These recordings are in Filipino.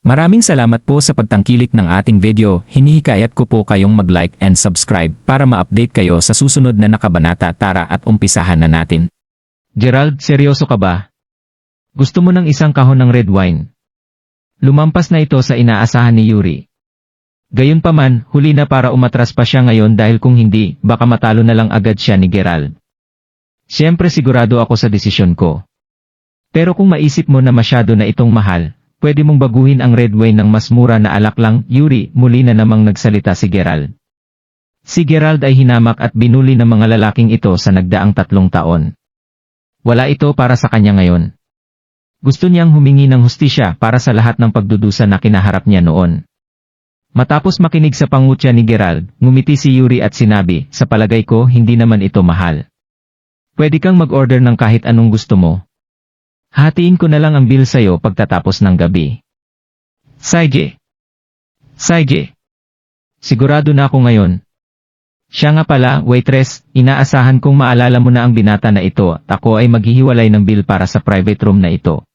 Maraming salamat po sa pagtangkilik ng ating video. Hinihikayat ko po kayong mag-like and subscribe para ma-update kayo sa susunod na nakabanata. Tara at umpisahan na natin. Gerald, seryoso ka ba? Gusto mo ng isang kahon ng red wine? Lumampas na ito sa inaasahan ni Yuri. Gayunpaman, huli na para umatras pa siya ngayon dahil kung hindi, baka matalo na lang agad siya ni Gerald. Siyempre sigurado ako sa desisyon ko. Pero kung maisip mo na masyado na itong mahal, pwede mong baguhin ang red wine ng mas mura na alak lang. Yuri, muli na namang nagsalita si Gerald. Si Gerald ay hinamak at binuli ng mga lalaking ito sa nagdaang 3 taon. Wala ito para sa kanya ngayon. Gusto niyang humingi ng hustisya para sa lahat ng pagdudusa na kinaharap niya noon. Matapos makinig sa pangutya ni Gerald, ngumiti si Yuri at sinabi, sa palagay ko hindi naman ito mahal. Pwede kang mag-order ng kahit anong gusto mo. Hatiin ko na lang ang bill sa'yo pagtatapos ng gabi. Sige. Sigurado na ako ngayon. Siya nga pala, waitress, inaasahan kong maalala mo na ang binata na ito at ako ay maghihiwalay ng bill para sa private room na ito.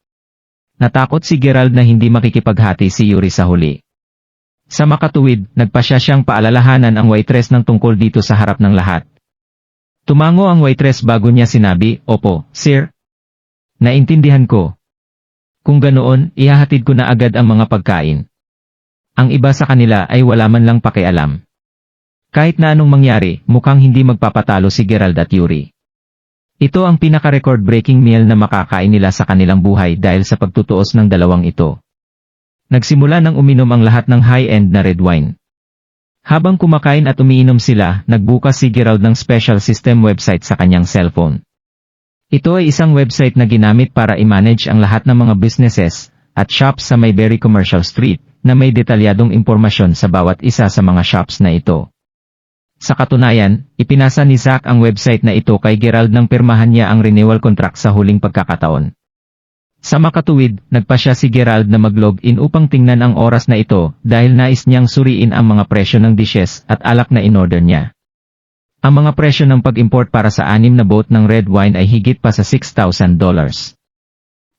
Natakot si Gerald na hindi makikipaghati si Yuri sa huli. Sa makatuwid, nagpasya siyang paalalahanan ang waitress ng tungkol dito sa harap ng lahat. Tumango ang waitress bago niya sinabi, "Opo, sir. Naintindihan ko. Kung ganoon, ihahatid ko na agad ang mga pagkain." Ang iba sa kanila ay wala man lang pakialam. Kahit na anong mangyari, mukhang hindi magpapatalo si Gerald at Yuri. Ito ang pinaka-record-breaking meal na makakain nila sa kanilang buhay dahil sa pagtutuos ng dalawang ito. Nagsimula nang uminom ang lahat ng high-end na red wine. Habang kumakain at umiinom sila, nagbukas si Gerald ng special system website sa kanyang cellphone. Ito ay isang website na ginamit para i-manage ang lahat ng mga businesses at shops sa Mayberry Commercial Street na may detalyadong impormasyon sa bawat isa sa mga shops na ito. Sa katunayan, ipinasa ni Zach ang website na ito kay Gerald nang pirmahan niya ang renewal contract sa huling pagkakataon. Sa makatuwid, nagpasya si Gerald na mag-log in upang tingnan ang oras na ito dahil nais niyang suriin ang mga presyo ng dishes at alak na in-order niya. Ang mga presyo ng pag-import para sa 6 na boat ng red wine ay higit pa sa $6,000.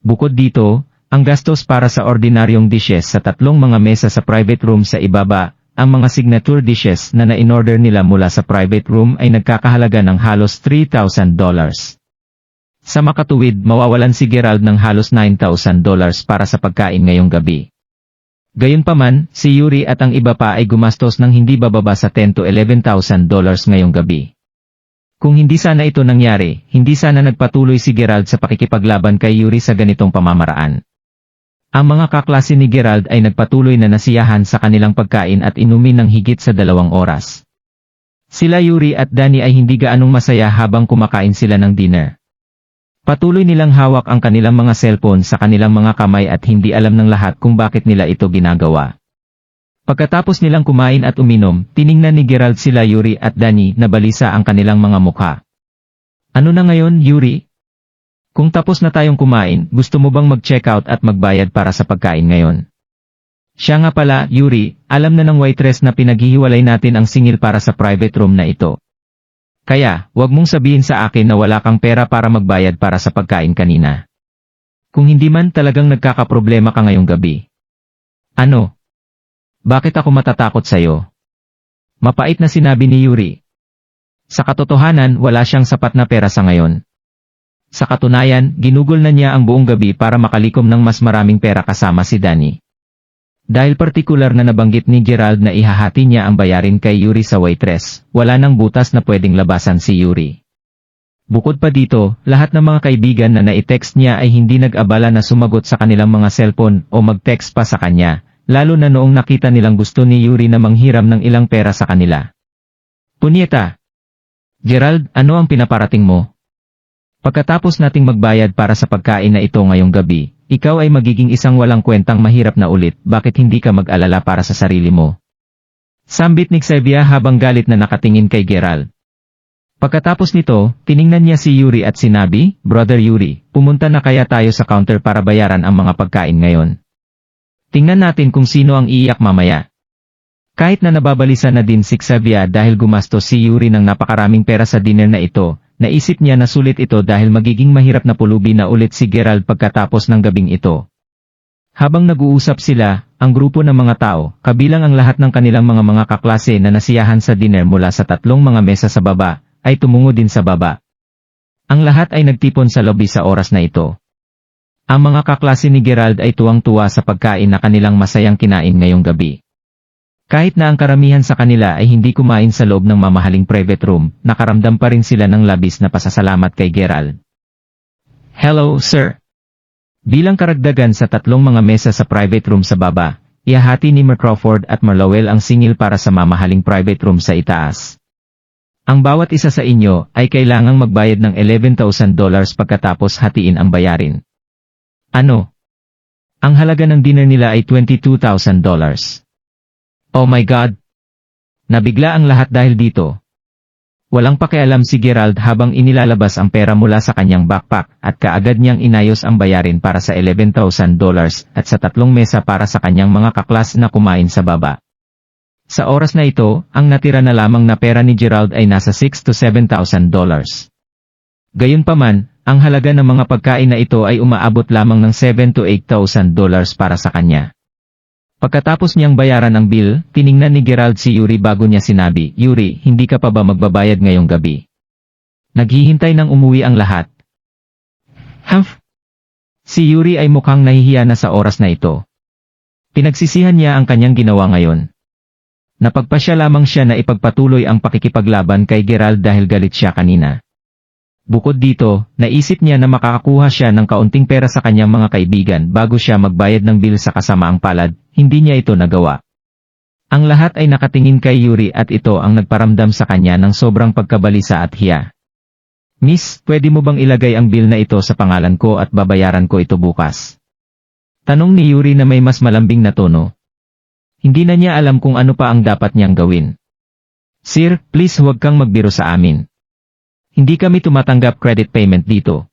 Bukod dito, ang gastos para sa ordinaryong dishes sa 3 mga mesa sa private room sa ibaba, ang mga signature dishes na na-in-order nila mula sa private room ay nagkakahalaga ng halos $3,000. Sa makatuwid, mawawalan si Gerald ng halos $9,000 para sa pagkain ngayong gabi. Gayunpaman, si Yuri at ang iba pa ay gumastos ng hindi bababa sa $10,000 to $11,000 ngayong gabi. Kung hindi sana ito nangyari, hindi sana nagpatuloy si Gerald sa pakikipaglaban kay Yuri sa ganitong pamamaraan. Ang mga kaklase ni Gerald ay nagpatuloy na nasiyahan sa kanilang pagkain at inumin ng higit sa 2 oras. Sila Yuri at Danny ay hindi gaanong masaya habang kumakain sila ng dinner. Patuloy nilang hawak ang kanilang mga cellphone sa kanilang mga kamay at hindi alam ng lahat kung bakit nila ito ginagawa. Pagkatapos nilang kumain at uminom, tiningnan ni Gerald sila Yuri at Danny na balisa ang kanilang mga mukha. Ano na ngayon, Yuri? Kung tapos na tayong kumain, gusto mo bang mag-check out at magbayad para sa pagkain ngayon? Siya nga pala, Yuri, alam na ng waitress na pinaghihiwalay natin ang singil para sa private room na ito. Kaya, wag mong sabihin sa akin na wala kang pera para magbayad para sa pagkain kanina. Kung hindi man talagang nagkakaproblema ka ngayong gabi. Ano? Bakit ako matatakot sa'yo? Mapait na sinabi ni Yuri. Sa katotohanan, wala siyang sapat na pera sa ngayon. Sa katunayan, ginugol na niya ang buong gabi para makalikom ng mas maraming pera kasama si Danny. Dahil partikular na nabanggit ni Gerald na ihahati niya ang bayarin kay Yuri sa waitress, wala nang butas na pwedeng labasan si Yuri. Bukod pa dito, lahat ng mga kaibigan na na-text niya ay hindi nag-abala na sumagot sa kanilang mga cellphone o mag-text pa sa kanya, lalo na noong nakita nilang gusto ni Yuri na manghiram ng ilang pera sa kanila. Punyeta! Gerald, ano ang pinaparating mo? Pagkatapos nating magbayad para sa pagkain na ito ngayong gabi, ikaw ay magiging isang walang kwentang mahirap na ulit, bakit hindi ka mag-alala para sa sarili mo? Sambit ni Xavier habang galit na nakatingin kay Gerald. Pagkatapos nito, tiningnan niya si Yuri at sinabi, Brother Yuri, pumunta na kaya tayo sa counter para bayaran ang mga pagkain ngayon. Tingnan natin kung sino ang iiyak mamaya. Kahit na nababalisa na din si Xavier dahil gumastos si Yuri ng napakaraming pera sa dinner na ito, naisip niya na sulit ito dahil magiging mahirap na pulubi na ulit si Gerald pagkatapos ng gabing ito. Habang nag-uusap sila, ang grupo ng mga tao, kabilang ang lahat ng kanilang mga kaklase na nasiyahan sa dinner mula sa tatlong mga mesa sa baba, ay tumungo din sa baba. Ang lahat ay nagtipon sa lobby sa oras na ito. Ang mga kaklase ni Gerald ay tuwang-tuwa sa pagkain na kanilang masayang kinain ngayong gabi. Kahit na ang karamihan sa kanila ay hindi kumain sa loob ng mamahaling private room, nakaramdam pa rin sila ng labis na pasasalamat kay Gerald. Hello, sir. Bilang karagdagan sa tatlong mga mesa sa private room sa baba, ihahati ni Crawford at Marlowell ang singil para sa mamahaling private room sa itaas. Ang bawat isa sa inyo ay kailangang magbayad ng $11,000 pagkatapos hatiin ang bayarin. Ano? Ang halaga ng dinner nila ay $22,000. Oh my God! Nabigla ang lahat dahil dito. Walang pakialam si Gerald habang inilalabas ang pera mula sa kanyang backpack at kaagad niyang inayos ang bayarin para sa $11,000 at sa tatlong mesa para sa kanyang mga kaklas na kumain sa baba. Sa oras na ito, ang natira na lamang na pera ni Gerald ay nasa $6,000 to $7,000. Gayunpaman, ang halaga ng mga pagkain na ito ay umaabot lamang ng $7,000 to $8,000 para sa kanya. Pagkatapos niyang bayaran ang bill, tiningnan ni Gerald si Yuri bago niya sinabi, "Yuri, hindi ka pa ba magbabayad ngayong gabi?" Naghihintay nang umuwi ang lahat. Humph! Si Yuri ay mukhang nahihiya na sa oras na ito. Pinagsisihan niya ang kanyang ginawa ngayon. Napagpasya lamang siya na ipagpatuloy ang pakikipaglaban kay Gerald dahil galit siya kanina. Bukod dito, naisip niya na makakakuha siya ng kaunting pera sa kanyang mga kaibigan bago siya magbayad ng bill sa kasamaang palad, hindi niya ito nagawa. Ang lahat ay nakatingin kay Yuri at ito ang nagparamdam sa kanya ng sobrang pagkabalisa at hiya. "Miss, pwede mo bang ilagay ang bill na ito sa pangalan ko at babayaran ko ito bukas?" Tanong ni Yuri na may mas malambing na tono. Hindi na niya alam kung ano pa ang dapat niyang gawin. "Sir, please huwag kang magbiro sa amin. Hindi kami tumatanggap credit payment dito."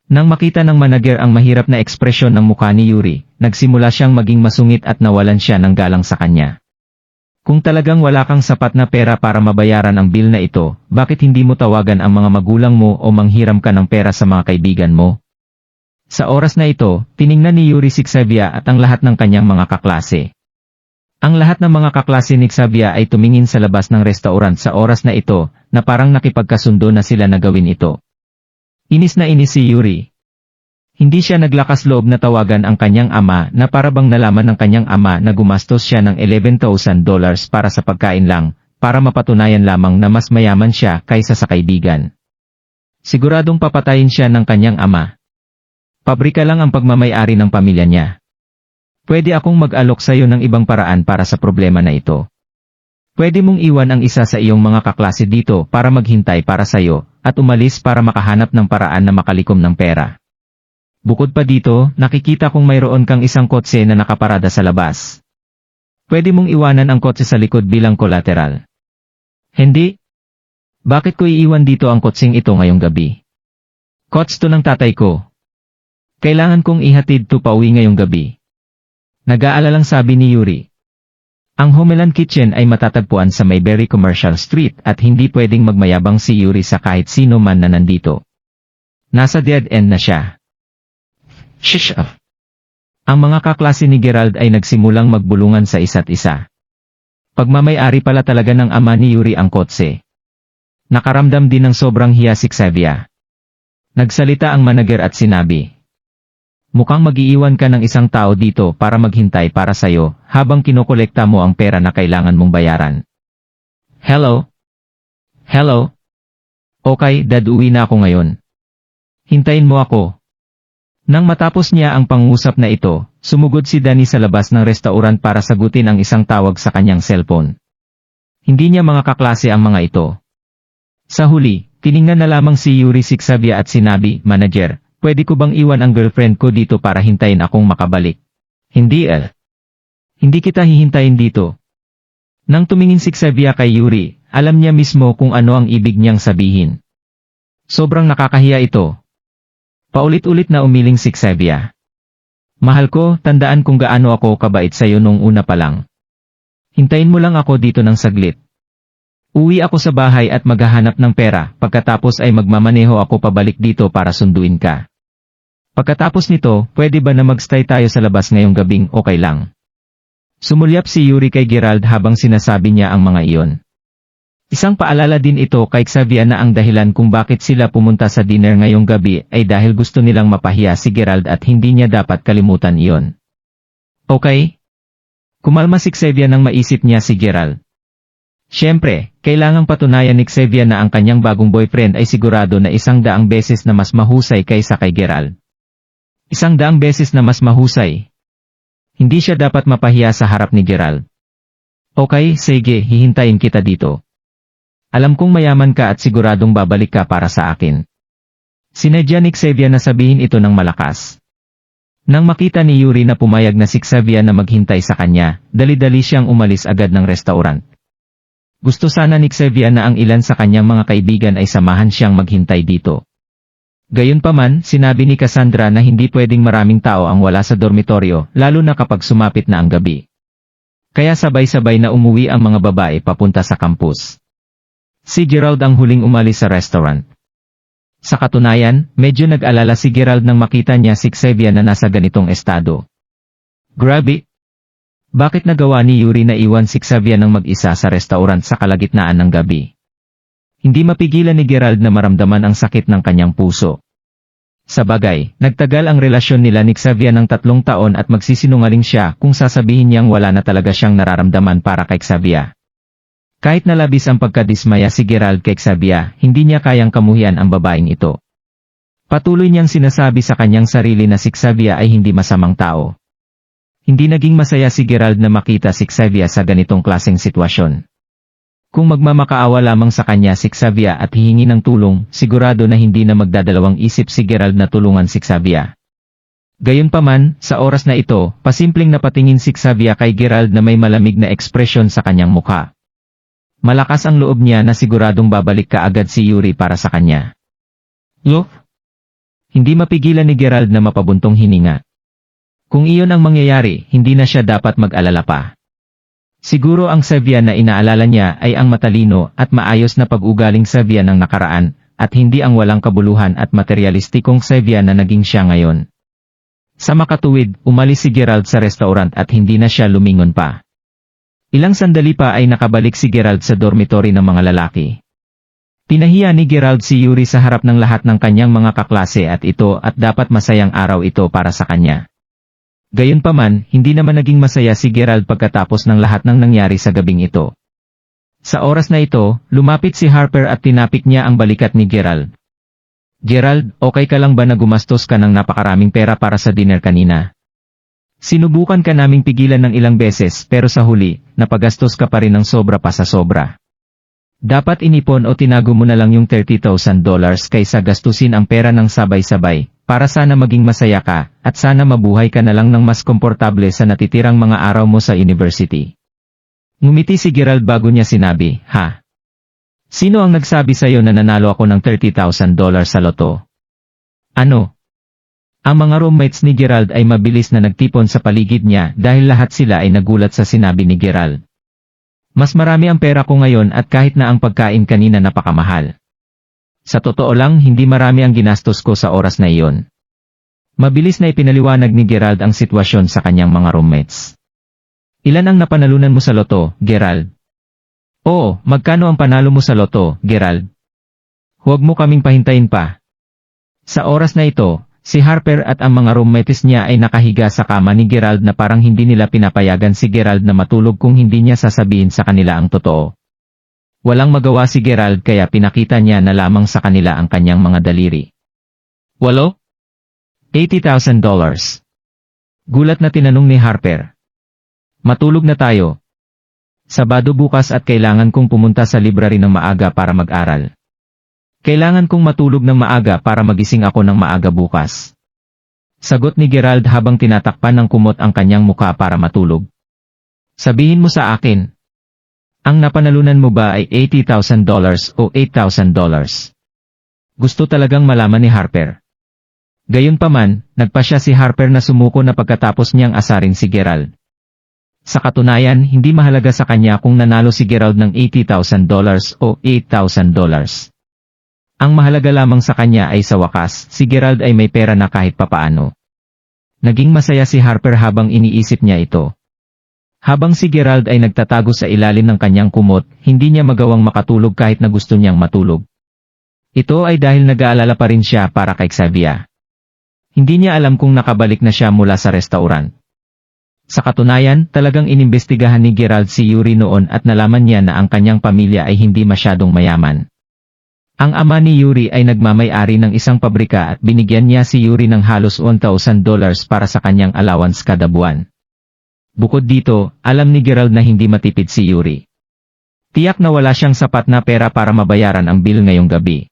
Nang makita ng manager ang mahirap na ekspresyon ng mukha ni Yuri, nagsimula siyang maging masungit at nawalan siya ng galang sa kanya. Kung talagang wala kang sapat na pera para mabayaran ang bill na ito, bakit hindi mo tawagan ang mga magulang mo o manghiram ka ng pera sa mga kaibigan mo? Sa oras na ito, tiningnan ni Yuri si Xavier at ang lahat ng kanyang mga kaklase. Ang lahat ng mga kaklase ni Xavier ay tumingin sa labas ng restaurant sa oras na ito, na parang nakipagkasundo na sila na gawin ito. Inis na inis si Yuri. Hindi siya naglakas loob na tawagan ang kanyang ama na parabang nalaman ng kanyang ama na gumastos siya ng $11,000 para sa pagkain lang, para mapatunayan lamang na mas mayaman siya kaysa sa kaibigan. Siguradong papatayin siya ng kanyang ama. Pabrika lang ang pagmamay-ari ng pamilya niya. Pwede akong mag-alok sa iyo ng ibang paraan para sa problema na ito. Pwede mong iwan ang isa sa iyong mga kaklase dito para maghintay para sa iyo, at umalis para makahanap ng paraan na makalikom ng pera. Bukod pa dito, nakikita kong mayroon kang isang kotse na nakaparada sa labas. Pwede mong iwanan ang kotse sa likod bilang collateral. Hindi? Bakit ko iiwan dito ang kotseng ito ngayong gabi? Kots to ng tatay ko. Kailangan kong ihatid to pauwi ngayong gabi. Nag-aalalang sabi ni Yuri. Ang Homeland Kitchen ay matatagpuan sa Mayberry Commercial Street at hindi pwedeng magmayabang si Yuri sa kahit sino man na nandito. Nasa dead end na siya. Shish! Ang mga kaklase ni Gerald ay nagsimulang magbulungan sa isa't isa. Pagmamay-ari pala talaga ng ama ni Yuri ang kotse. Nakaramdam din ng sobrang hiya si Xavier. Nagsalita ang manager at sinabi, "Mukhang mag-iiwan ka ng isang tao dito para maghintay para sayo habang kinokolekta mo ang pera na kailangan mong bayaran." Hello? Hello? Okay, dad, uwi na ako ngayon. Hintayin mo ako. Nang matapos niya ang pangusap na ito, sumugod si Danny sa labas ng restaurant para sagutin ang isang tawag sa kanyang cellphone. Hindi niya mga kaklase ang mga ito. Sa huli, tiningnan na lamang si Yuri si Xavier at sinabi, "Manager, pwede ko bang iwan ang girlfriend ko dito para hintayin akong makabalik?" Hindi. Hindi kita hihintayin dito. Nang tumingin si Xavier kay Yuri, alam niya mismo kung ano ang ibig niyang sabihin. Sobrang nakakahiya ito. Paulit-ulit na umiling si Xavier. "Mahal ko, tandaan kung gaano ako kabait sa'yo nung una pa lang. Hintayin mo lang ako dito ng saglit. Uwi ako sa bahay at maghahanap ng pera, pagkatapos ay magmamaneho ako pabalik dito para sunduin ka." Pagkatapos nito, pwede ba na magstay tayo sa labas ngayong gabing okay lang? Sumulyap si Yuri kay Gerald habang sinasabi niya ang mga iyon. Isang paalala din ito kay Xavier na ang dahilan kung bakit sila pumunta sa dinner ngayong gabi ay dahil gusto nilang mapahiya si Gerald at hindi niya dapat kalimutan iyon. Okay? Kumalma si Xavier nang maisip niya si Gerald. Siyempre, kailangang patunayan ni Xavier na ang kanyang bagong boyfriend ay sigurado na 100 beses na mas mahusay kaysa kay Gerald. 100 beses na mas mahusay. Hindi siya dapat mapahiya sa harap ni Gerald. Okay, sige, hihintayin kita dito. Alam kong mayaman ka at siguradong babalik ka para sa akin. Sinadya ni Xavier na sabihin ito ng malakas. Nang makita ni Yuri na pumayag na si Xavier na maghintay sa kanya, dali-dali siyang umalis agad ng restaurant. Gusto sana ni Xavier na ang ilan sa kanyang mga kaibigan ay samahan siyang maghintay dito. Gayunpaman, sinabi ni Cassandra na hindi pwedeng maraming tao ang wala sa dormitoryo, lalo na kapag sumapit na ang gabi. Kaya sabay-sabay na umuwi ang mga babae papunta sa campus. Si Gerald ang huling umalis sa restaurant. Sa katunayan, medyo nag-alala si Gerald nang makita niya si Xavier na nasa ganitong estado. Grabe! Bakit nagawa ni Yuri na iwan si Xavier ng mag-isa sa restaurant sa kalagitnaan ng gabi? Hindi mapigilan ni Gerald na maramdaman ang sakit ng kanyang puso. Sa bagay, nagtagal ang relasyon nila ni Xavier ng 3 taon at magsisinungaling siya kung sasabihin niyang wala na talaga siyang nararamdaman para kay Xavier. Kahit nalabis ang pagkadismaya si Gerald kay Xavier, hindi niya kayang kamuhian ang babaeng ito. Patuloy niyang sinasabi sa kanyang sarili na si Xavier ay hindi masamang tao. Hindi naging masaya si Gerald na makita si Xavier sa ganitong klaseng sitwasyon. Kung magmamakaawa lamang sa kanya si Xavier at hihingi ng tulong, sigurado na hindi na magdadalawang isip si Gerald na tulungan si Xavier. Gayunpaman, sa oras na ito, pasimpleng napatingin si Xavier kay Gerald na may malamig na ekspresyon sa kanyang mukha. Malakas ang loob niya na siguradong babalik ka agad si Yuri para sa kanya. Look? Hindi mapigilan ni Gerald na mapabuntong hininga. Kung iyon ang mangyayari, hindi na siya dapat mag-alala pa. Siguro ang Xavier na inaalala niya ay ang matalino at maayos na pag-ugaling Xavier ng nakaraan, at hindi ang walang kabuluhan at materialistikong Xavier na naging siya ngayon. Sa makatuwid, umalis si Gerald sa restaurant at hindi na siya lumingon pa. Ilang sandali pa ay nakabalik si Gerald sa dormitory ng mga lalaki. Pinahiya ni Gerald si Yuri sa harap ng lahat ng kanyang mga kaklase at dapat masayang araw ito para sa kanya. Gayunpaman, hindi naman naging masaya si Gerald pagkatapos ng lahat ng nangyari sa gabing ito. Sa oras na ito, lumapit si Harper at tinapik niya ang balikat ni Gerald. Gerald, okay ka lang ba na gumastos ka ng napakaraming pera para sa dinner kanina? Sinubukan ka naming pigilan ng ilang beses pero sa huli, napagastos ka pa rin ng sobra pa sa sobra. Dapat inipon o tinago mo na lang yung $30,000 kaysa gastusin ang pera ng sabay-sabay, para sana maging masaya ka, at sana mabuhay ka na lang ng mas komportable sa natitirang mga araw mo sa university. Ngumiti si Gerald bago niya sinabi, ha? Sino ang nagsabi sa'yo na nanalo ako ng $30,000 sa loto? Ano? Ang mga roommates ni Gerald ay mabilis na nagtipon sa paligid niya dahil lahat sila ay nagulat sa sinabi ni Gerald. Mas marami ang pera ko ngayon at kahit na ang pagkain kanina napakamahal. Sa totoo lang, hindi marami ang ginastos ko sa oras na iyon. Mabilis na ipinaliwanag ni Gerald ang sitwasyon sa kanyang mga roommates. Ilan ang napanalunan mo sa loto, Gerald? Oo, magkano ang panalo mo sa loto, Gerald? Huwag mo kaming pahintayin pa. Sa oras na ito, si Harper at ang mga roommates niya ay nakahiga sa kama ni Gerald na parang hindi nila pinapayagan si Gerald na matulog kung hindi niya sasabihin sa kanila ang totoo. Walang magawa si Gerald kaya pinakita niya na lamang sa kanila ang kanyang mga daliri. Walo? $80,000. Gulat na tinanong ni Harper. Matulog na tayo. Sabado bukas at kailangan kong pumunta sa library ng maaga para mag-aral. Kailangan kong matulog ng maaga para magising ako ng maaga bukas. Sagot ni Gerald habang tinatakpan ng kumot ang kanyang muka para matulog. Sabihin mo sa akin. Ang napanalunan mo ba ay $80,000 o $8,000? Gusto talagang malaman ni Harper. Gayunpaman, nagpasya si Harper na sumuko na pagkatapos niyang asarin si Gerald. Sa katunayan, hindi mahalaga sa kanya kung nanalo si Gerald ng $80,000 o $8,000. Ang mahalaga lamang sa kanya ay sa wakas, si Gerald ay may pera na kahit papaano. Naging masaya si Harper habang iniisip niya ito. Habang si Gerald ay nagtatago sa ilalim ng kanyang kumot, hindi niya magawang makatulog kahit na gusto niyang matulog. Ito ay dahil nag-aalala pa rin siya para kay Xavier. Hindi niya alam kung nakabalik na siya mula sa restaurant. Sa katunayan, talagang inimbestigahan ni Gerald si Yuri noon at nalaman niya na ang kanyang pamilya ay hindi masyadong mayaman. Ang ama ni Yuri ay nagmamay-ari ng isang pabrika at binigyan niya si Yuri ng halos $1,000 para sa kanyang allowance kada buwan. Bukod dito, alam ni Gerald na hindi matipid si Yuri. Tiyak na wala siyang sapat na pera para mabayaran ang bill ngayong gabi.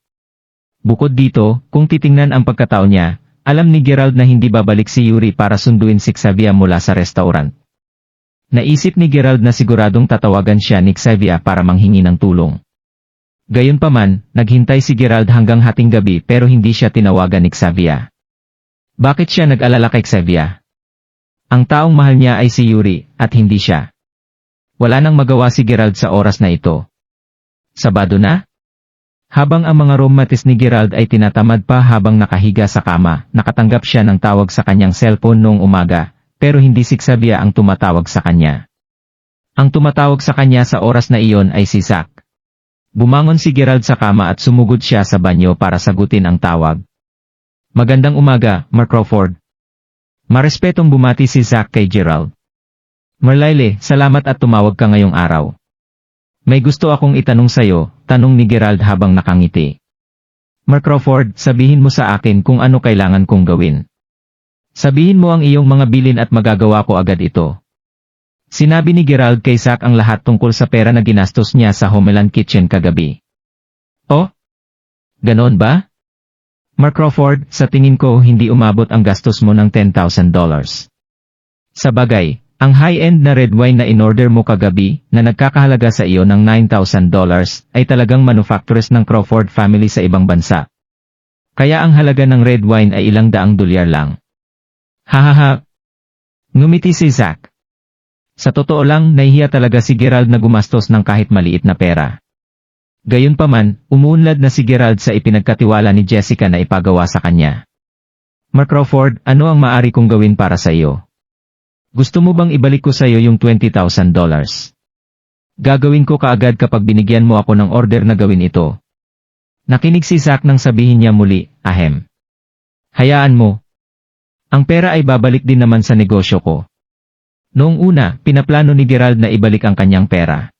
Bukod dito, kung titingnan ang pagkatao niya, alam ni Gerald na hindi babalik si Yuri para sunduin si Xavier mula sa restaurant. Naisip ni Gerald na siguradong tatawagan siya ni Xavier para manghingi ng tulong. Gayunpaman, naghintay si Gerald hanggang hating gabi pero hindi siya tinawagan ni Xavier. Bakit siya nag-alala kay Xavier? Ang taong mahal niya ay si Yuri, at hindi siya. Wala nang magawa si Gerald sa oras na ito. Sabado na? Habang ang mga roommates ni Gerald ay tinatamad pa habang nakahiga sa kama, nakatanggap siya ng tawag sa kanyang cellphone noong umaga, pero hindi si Xavier ang tumatawag sa kanya. Ang tumatawag sa kanya sa oras na iyon ay si Zach. Bumangon si Gerald sa kama at sumugod siya sa banyo para sagutin ang tawag. Magandang umaga, Mark Crawford. Marespetong bumati si Zach kay Gerald. Marlyle, salamat at tumawag ka ngayong araw. May gusto akong itanong sayo, tanong ni Gerald habang nakangiti. Mark Crawford, sabihin mo sa akin kung ano kailangan kong gawin. Sabihin mo ang iyong mga bilin at magagawa ko agad ito. Sinabi ni Gerald kay Zach ang lahat tungkol sa pera na ginastos niya sa Homeland Kitchen kagabi. Oh? Ganoon ba? Mark Crawford, sa tingin ko hindi umabot ang gastos mo ng $10,000. Sa bagay, ang high-end na red wine na in-order mo kagabi, na nagkakahalaga sa iyo ng $9,000, ay talagang manufacturers ng Crawford family sa ibang bansa. Kaya ang halaga ng red wine ay ilang daang dolyar lang. Hahaha. Ngumiti si Zach. Sa totoo lang, nahihiya talaga si Gerald na gumastos ng kahit maliit na pera. Gayunpaman, umuunlad na si Gerald sa ipinagkatiwala ni Jessica na ipagawa sa kanya. Mark Crawford, ano ang maaari kong gawin para sa iyo? Gusto mo bang ibalik ko sa iyo yung $20,000? Gagawin ko kaagad kapag binigyan mo ako ng order na gawin ito. Nakinig si Zach nang sabihin niya muli, ahem. Hayaan mo. Ang pera ay babalik din naman sa negosyo ko. Noong una, pinaplano ni Gerald na ibalik ang kanyang pera.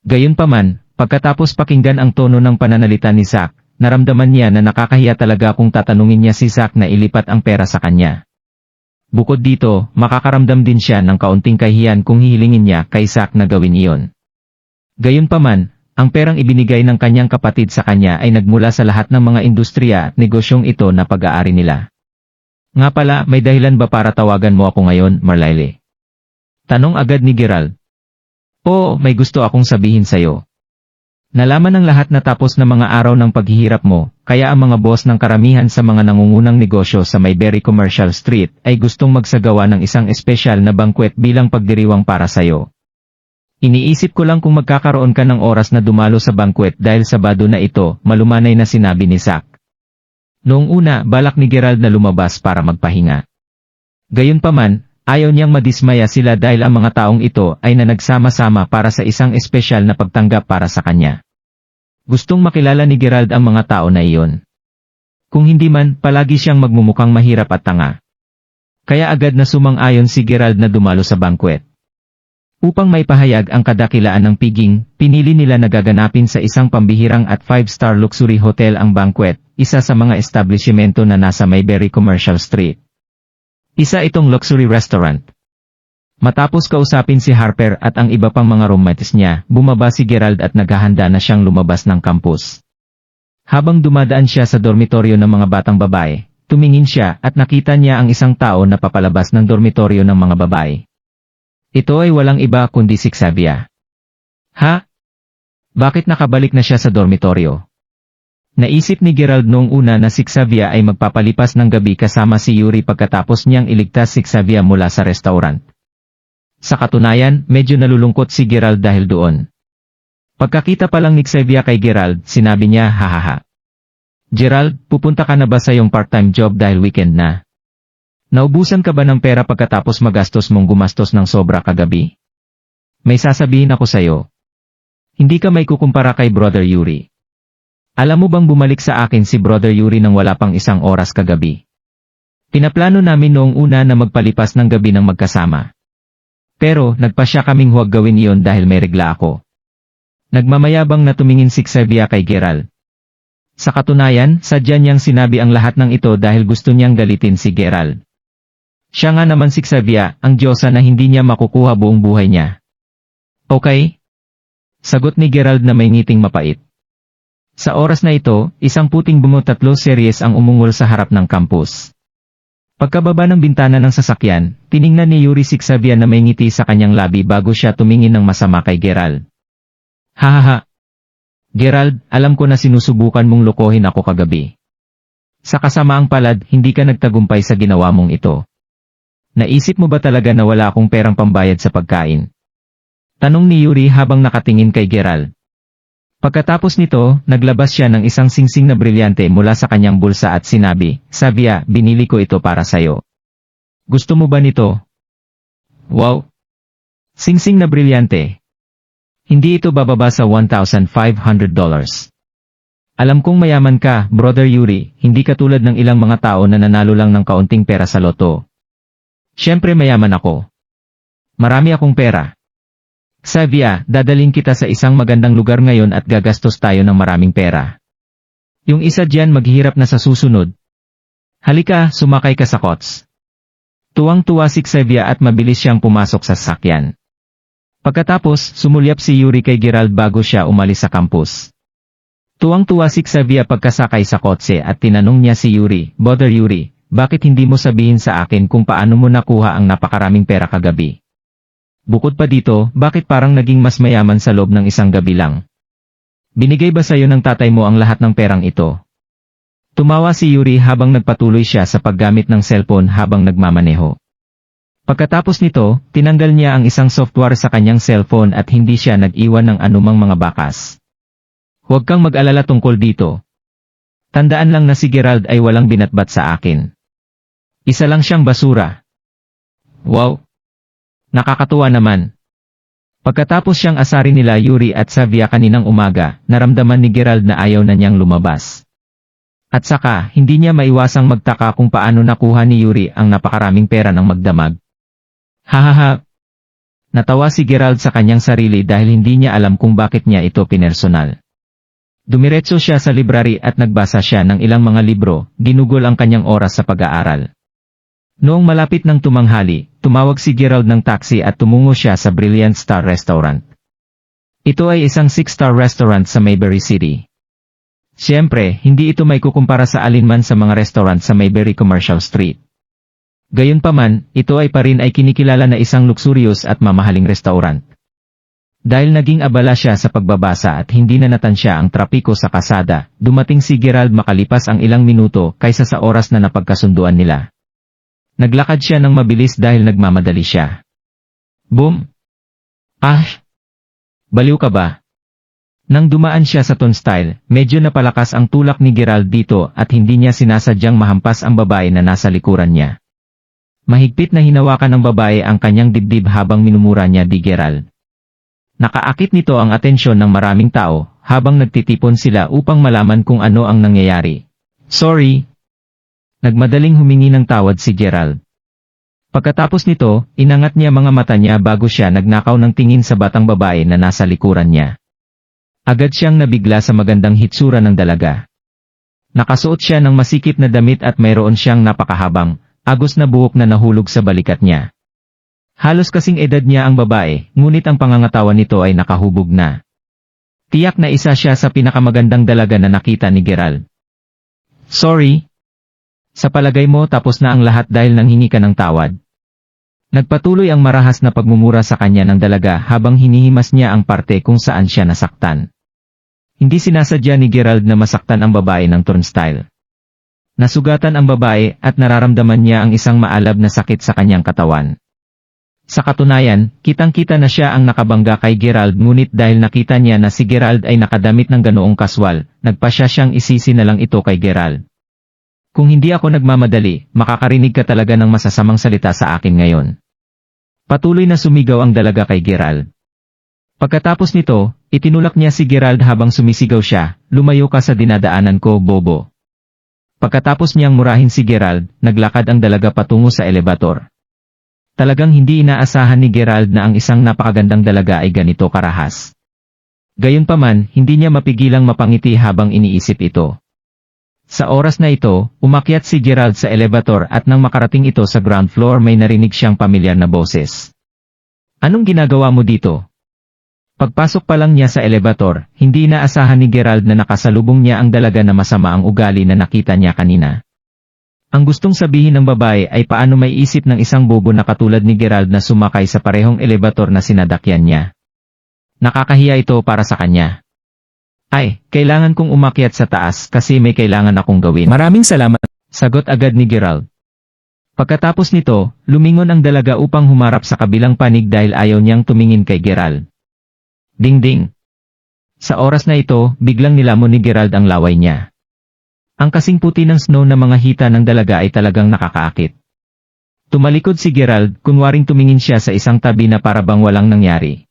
Gayunpaman, pagkatapos pakinggan ang tono ng pananalita ni Zach, naramdaman niya na nakakahiya talaga kung tatanungin niya si Zach na ilipat ang pera sa kanya. Bukod dito, makakaramdam din siya ng kaunting kahihiyan kung hihilingin niya kay Zach na gawin iyon. Gayunpaman, ang perang ibinigay ng kanyang kapatid sa kanya ay nagmula sa lahat ng mga industriya at negosyong ito na pag-aari nila. Nga pala, may dahilan ba para tawagan mo ako ngayon, Marlyle? Tanong agad ni Gerald. Oo, may gusto akong sabihin sa'yo. Nalaman ng lahat na tapos na mga araw ng paghihirap mo, kaya ang mga boss ng karamihan sa mga nangungunang negosyo sa Mayberry Commercial Street ay gustong magsagawa ng isang espesyal na banquet bilang pagdiriwang para sa'yo. Iniisip ko lang kung magkakaroon ka ng oras na dumalo sa banquet dahil Sabado na ito, malumanay na sinabi ni Zach. Noong una, balak ni Gerald na lumabas para magpahinga. Gayunpaman, ayaw niyang madismaya sila dahil ang mga taong ito ay na nagsama-sama para sa isang espesyal na pagtanggap para sa kanya. Gustong makilala ni Gerald ang mga tao na iyon. Kung hindi man, palagi siyang magmumukhang mahirap at tanga. Kaya agad na sumang-ayon si Gerald na dumalo sa banquet. Upang maipahayag ang kadakilaan ng piging, pinili nila na gaganapin sa isang pambihirang at 5-star luxury hotel ang banquet, isa sa mga establishmento na nasa Mayberry Commercial Street. Isa itong luxury restaurant. Matapos kausapin si Harper at ang iba pang mga roommates niya, bumaba si Gerald at naghahanda na siyang lumabas ng campus. Habang dumadaan siya sa dormitoryo ng mga batang babae, tumingin siya at nakita niya ang isang tao na papalabas ng dormitoryo ng mga babae. Ito ay walang iba kundi si Xavier. Ha? Bakit nakabalik na siya sa dormitoryo? Naisip ni Gerald noong una na si Xavier ay magpapalipas ng gabi kasama si Yuri pagkatapos niyang iligtas si Xavier mula sa restaurant. Sa katunayan, medyo nalulungkot si Gerald dahil doon. Pagkakita pa lang ni Xavier kay Gerald, sinabi niya, hahaha. Gerald, pupunta ka na ba sa iyong part-time job dahil weekend na? Naubusan ka ba ng pera pagkatapos magastos mong gumastos ng sobra kagabi? May sasabihin ako sa'yo. Hindi ka may kukumpara kay Brother Yuri. Alam mo bang bumalik sa akin si Brother Yuri nang wala pang 1 oras kagabi? Pinaplano namin noong una na magpalipas ng gabi ng magkasama. Pero, nagpasya kaming huwag gawin iyon dahil may regla ako. Nagmamayabang na tumingin si Xavier kay Gerald. Sa katunayan, sadya niyang sinabi ang lahat ng ito dahil gusto niyang galitin si Gerald. Siya nga naman si Xavier, ang diyosa na hindi niya makukuha buong buhay niya. Okay? Sagot ni Gerald na may ngiting mapait. Sa oras na ito, isang puting bungo 3 series ang umungol sa harap ng campus. Pagkababa ng bintana ng sasakyan, tiningnan ni Yuri si Xavier na may ngiti sa kanyang labi bago siya tumingin ng masama kay Gerald. Hahaha. Gerald, alam ko na sinusubukan mong lokohin ako kagabi. Sa kasamaang palad, hindi ka nagtagumpay sa ginawa mong ito. Naisip mo ba talaga na wala akong perang pambayad sa pagkain? Tanong ni Yuri habang nakatingin kay Gerald. Pagkatapos nito, naglabas siya ng isang singsing na brilyante mula sa kanyang bulsa at sinabi, Xavier, binili ko ito para sayo. Gusto mo ba nito? Wow! Singsing na brilyante. Hindi ito bababa sa $1,500. Alam kong mayaman ka, Brother Yuri, hindi katulad ng ilang mga tao na nanalo lang ng kaunting pera sa loto. Siyempre mayaman ako. Marami akong pera. Xavier, dadalhin kita sa isang magandang lugar ngayon at gagastos tayo ng maraming pera. Yung isa diyan maghihirap na sa susunod. Halika, sumakay ka sa kots. Tuwang-tuwa si Xavier at mabilis siyang pumasok sa sasakyan. Pagkatapos, sumulyap si Yuri kay Gerald bago siya umalis sa campus. Tuwang-tuwa si Xavier pagkasakay sa kotse at tinanong niya si Yuri, Brother Yuri, bakit hindi mo sabihin sa akin kung paano mo nakuha ang napakaraming pera kagabi? Bukod pa dito, bakit parang naging mas mayaman sa loob ng isang gabi lang? Binigay ba sa'yo ng tatay mo ang lahat ng perang ito? Tumawa si Yuri habang nagpatuloy siya sa paggamit ng cellphone habang nagmamaneho. Pagkatapos nito, tinanggal niya ang isang software sa kanyang cellphone at hindi siya nag-iwan ng anumang mga bakas. Huwag kang mag-alala tungkol dito. Tandaan lang na si Gerald ay walang binatbat sa akin. Isa lang siyang basura. Wow! Nakakatuwa naman. Pagkatapos siyang asarin nila Yuri at Xavier kaninang umaga, naramdaman ni Gerald na ayaw na niyang lumabas. At saka, hindi niya maiwasang magtaka kung paano nakuha ni Yuri ang napakaraming pera ng magdamag. Hahaha. Natawa si Gerald sa kanyang sarili dahil hindi niya alam kung bakit niya ito pinersonal. Dumiretso siya sa library at nagbasa siya ng ilang mga libro, ginugol ang kanyang oras sa pag-aaral. Noong malapit ng tumanghali, tumawag si Gerald ng taxi at tumungo siya sa Brilliant Star Restaurant. Ito ay isang 6-star restaurant sa Mayberry City. Siyempre, hindi ito may kukumpara sa alinman sa mga restaurant sa Mayberry Commercial Street. Gayunpaman, ito ay pa rin ay kinikilala na isang luxurious at mamahaling restaurant. Dahil naging abala siya sa pagbabasa at hindi na natansya ang trapiko sa kasada, dumating si Gerald makalipas ang ilang minuto kaysa sa oras na napagkasunduan nila. Naglakad siya ng mabilis dahil nagmamadali siya. Boom! Ah! Baliw ka ba? Nang dumaan siya sa turnstile, medyo napalakas ang tulak ni Gerald dito at hindi niya sinasadyang mahampas ang babae na nasa likuran niya. Mahigpit na hinawakan ng babae ang kanyang dibdib habang minumura niya di Gerald. Nakaakit nito ang atensyon ng maraming tao habang nagtitipon sila upang malaman kung ano ang nangyayari. Sorry! Nagmadaling humingi ng tawad si Gerald. Pagkatapos nito, inangat niya mga mata niya bago siya nagnakaw ng tingin sa batang babae na nasa likuran niya. Agad siyang nabigla sa magandang hitsura ng dalaga. Nakasuot siya ng masikip na damit at mayroon siyang napakahabang, agos na buhok na nahulog sa balikat niya. Halos kasing edad niya ang babae, ngunit ang pangangatawan nito ay nakahubog na. Tiyak na isa siya sa pinakamagandang dalaga na nakita ni Gerald. Sorry. Sa palagay mo tapos na ang lahat dahil nanghingi ka ng tawad. Nagpatuloy ang marahas na pagmumura sa kanya ng dalaga habang hinihimas niya ang parte kung saan siya nasaktan. Hindi sinasadya ni Gerald na masaktan ang babae ng turnstile. Nasugatan ang babae at nararamdaman niya ang isang maalab na sakit sa kanyang katawan. Sa katunayan, kitang-kita na siya ang nakabangga kay Gerald ngunit dahil nakita niya na si Gerald ay nakadamit ng ganoong kaswal, nagpasya siyang isisi na lang ito kay Gerald. Kung hindi ako nagmamadali, makakarinig ka talaga ng masasamang salita sa akin ngayon. Patuloy na sumigaw ang dalaga kay Gerald. Pagkatapos nito, itinulak niya si Gerald habang sumisigaw siya, lumayo ka sa dinadaanan ko, bobo. Pagkatapos niyang murahin si Gerald, naglakad ang dalaga patungo sa elevator. Talagang hindi inaasahan ni Gerald na ang isang napakagandang dalaga ay ganito karahas. Gayunpaman, hindi niya mapigilang mapangiti habang iniisip ito. Sa oras na ito, umakyat si Gerald sa elevator at nang makarating ito sa ground floor may narinig siyang pamilyar na boses. Anong ginagawa mo dito? Pagpasok pa lang niya sa elevator, hindi inaasahan ni Gerald na nakasalubong niya ang dalaga na masama ang ugali na nakita niya kanina. Ang gustong sabihin ng babae ay paano may isip ng isang bobo na katulad ni Gerald na sumakay sa parehong elevator na sinadakyan niya. Nakakahiya ito para sa kanya. Ay, kailangan kong umakyat sa taas kasi may kailangan akong gawin. Maraming salamat. Sagot agad ni Gerald. Pagkatapos nito, lumingon ang dalaga upang humarap sa kabilang panig dahil ayaw niyang tumingin kay Gerald. Ding-ding. Sa oras na ito, biglang nilamon ni Gerald ang laway niya. Ang kasing puti ng snow na mga hita ng dalaga ay talagang nakakaakit. Tumalikod si Gerald, kunwaring tumingin siya sa isang tabi na para bang walang nangyari.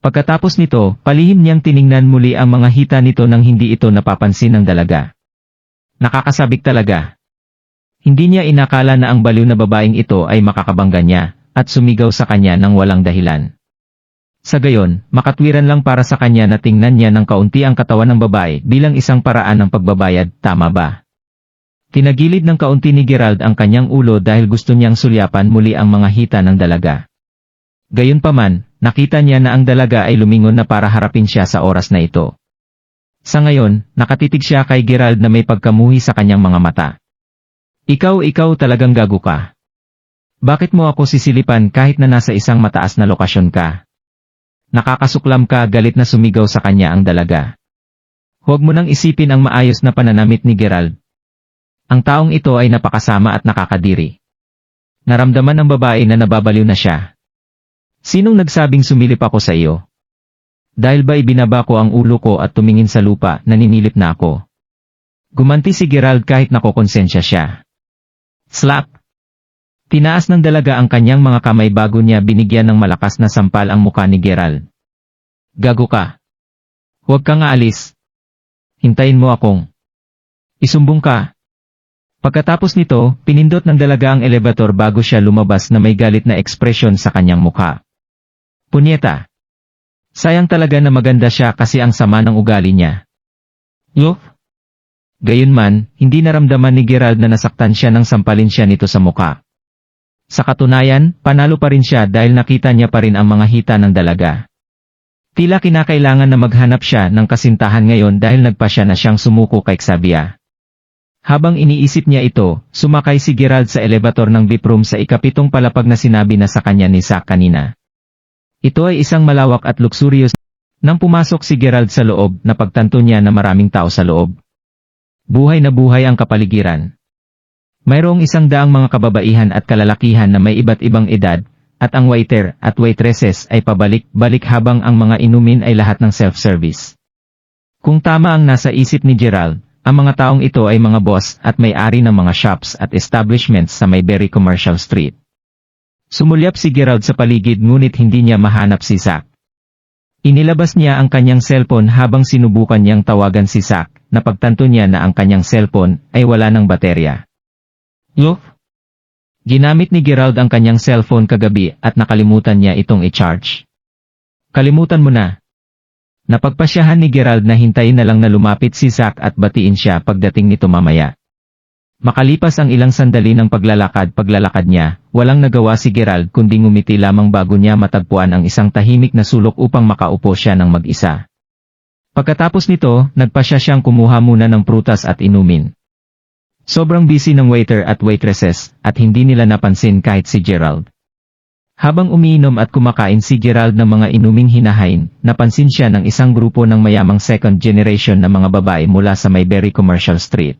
Pagkatapos nito, palihim niyang tiningnan muli ang mga hita nito nang hindi ito napapansin ng dalaga. Nakakasabik talaga. Hindi niya inakala na ang baliw na babaeng ito ay makakabangga niya, at sumigaw sa kanya nang walang dahilan. Sa gayon, makatwiran lang para sa kanya na tingnan niya ng kaunti ang katawan ng babae bilang isang paraan ng pagbabayad, tama ba? Tinagilid ng kaunti ni Gerald ang kanyang ulo dahil gusto niyang sulyapan muli ang mga hita ng dalaga. Gayunpaman, nakita niya na ang dalaga ay lumingon na para harapin siya sa oras na ito. Sa ngayon, nakatitig siya kay Gerald na may pagkamuhi sa kanyang mga mata. Ikaw talagang gago ka. Bakit mo ako sisilipan kahit na nasa isang mataas na lokasyon ka? Nakakasuklam ka, galit na sumigaw sa kanya ang dalaga. Huwag mo nang isipin ang maayos na pananamit ni Gerald. Ang taong ito ay napakasama at nakakadiri. Naramdaman ng babae na nababaliw na siya. Sinong nagsabing sumilip ako sa iyo? Dahil ba ibinaba ko ang ulo ko at tumingin sa lupa, naninilip na ako. Gumanti si Gerald kahit nakokonsensya siya. Slap! Tinaas ng dalaga ang kanyang mga kamay bago niya binigyan ng malakas na sampal ang muka ni Gerald. Gago ka. Huwag kang aalis. Hintayin mo akong. Isumbong ka. Pagkatapos nito, pinindot ng dalaga ang elevator bago siya lumabas na may galit na ekspresyon sa kanyang mukha. Punyeta. Sayang talaga na maganda siya kasi ang sama ng ugali niya. Yo? Gayunman, hindi naramdaman ni Gerald na nasaktan siya nang sampalin siya nito sa mukha. Sa katunayan, panalo pa rin siya dahil nakita niya pa rin ang mga hita ng dalaga. Tila kinakailangan na maghanap siya ng kasintahan ngayon dahil nagpasya na siyang sumuko kay Xavier. Habang iniisip niya ito, sumakay si Gerald sa elevator ng VIP room sa ikapitong palapag na sinabi na sa kanya ni Zack kanina. Ito ay isang malawak at luxurious. Nang pumasok si Gerald sa loob, napagtanto niya na maraming tao sa loob. Buhay na buhay ang kapaligiran. Mayroong 100 mga kababaihan at kalalakihan na may iba't ibang edad, at ang waiter at waitresses ay pabalik-balik habang ang mga inumin ay lahat ng self-service. Kung tama ang nasa isip ni Gerald, ang mga taong ito ay mga boss at may-ari ng mga shops at establishments sa Mayberry Commercial Street. Sumulyap si Gerald sa paligid ngunit hindi niya mahanap si Zack. Inilabas niya ang kanyang cellphone habang sinubukan niyang tawagan si Zack, napagtanto niya na ang kanyang cellphone ay wala ng baterya. Yo? Ginamit ni Gerald ang kanyang cellphone kagabi at nakalimutan niya itong i-charge. Kalimutan mo na. Napagpasyahan ni Gerald na hintayin na lang na lumapit si Zack at batiin siya pagdating nito mamaya. Makalipas ang ilang sandali ng paglalakad niya, walang nagawa si Gerald kundi ngumiti lamang bago niya matagpuan ang isang tahimik na sulok upang makaupo siya ng mag-isa. Pagkatapos nito, nagpasya siyang kumuha muna ng prutas at inumin. Sobrang busy ng waiter at waitresses, at hindi nila napansin kahit si Gerald. Habang umiinom at kumakain si Gerald ng mga inuming hinahain, napansin siya ng isang grupo ng mayamang second generation na mga babae mula sa Mayberry Commercial Street.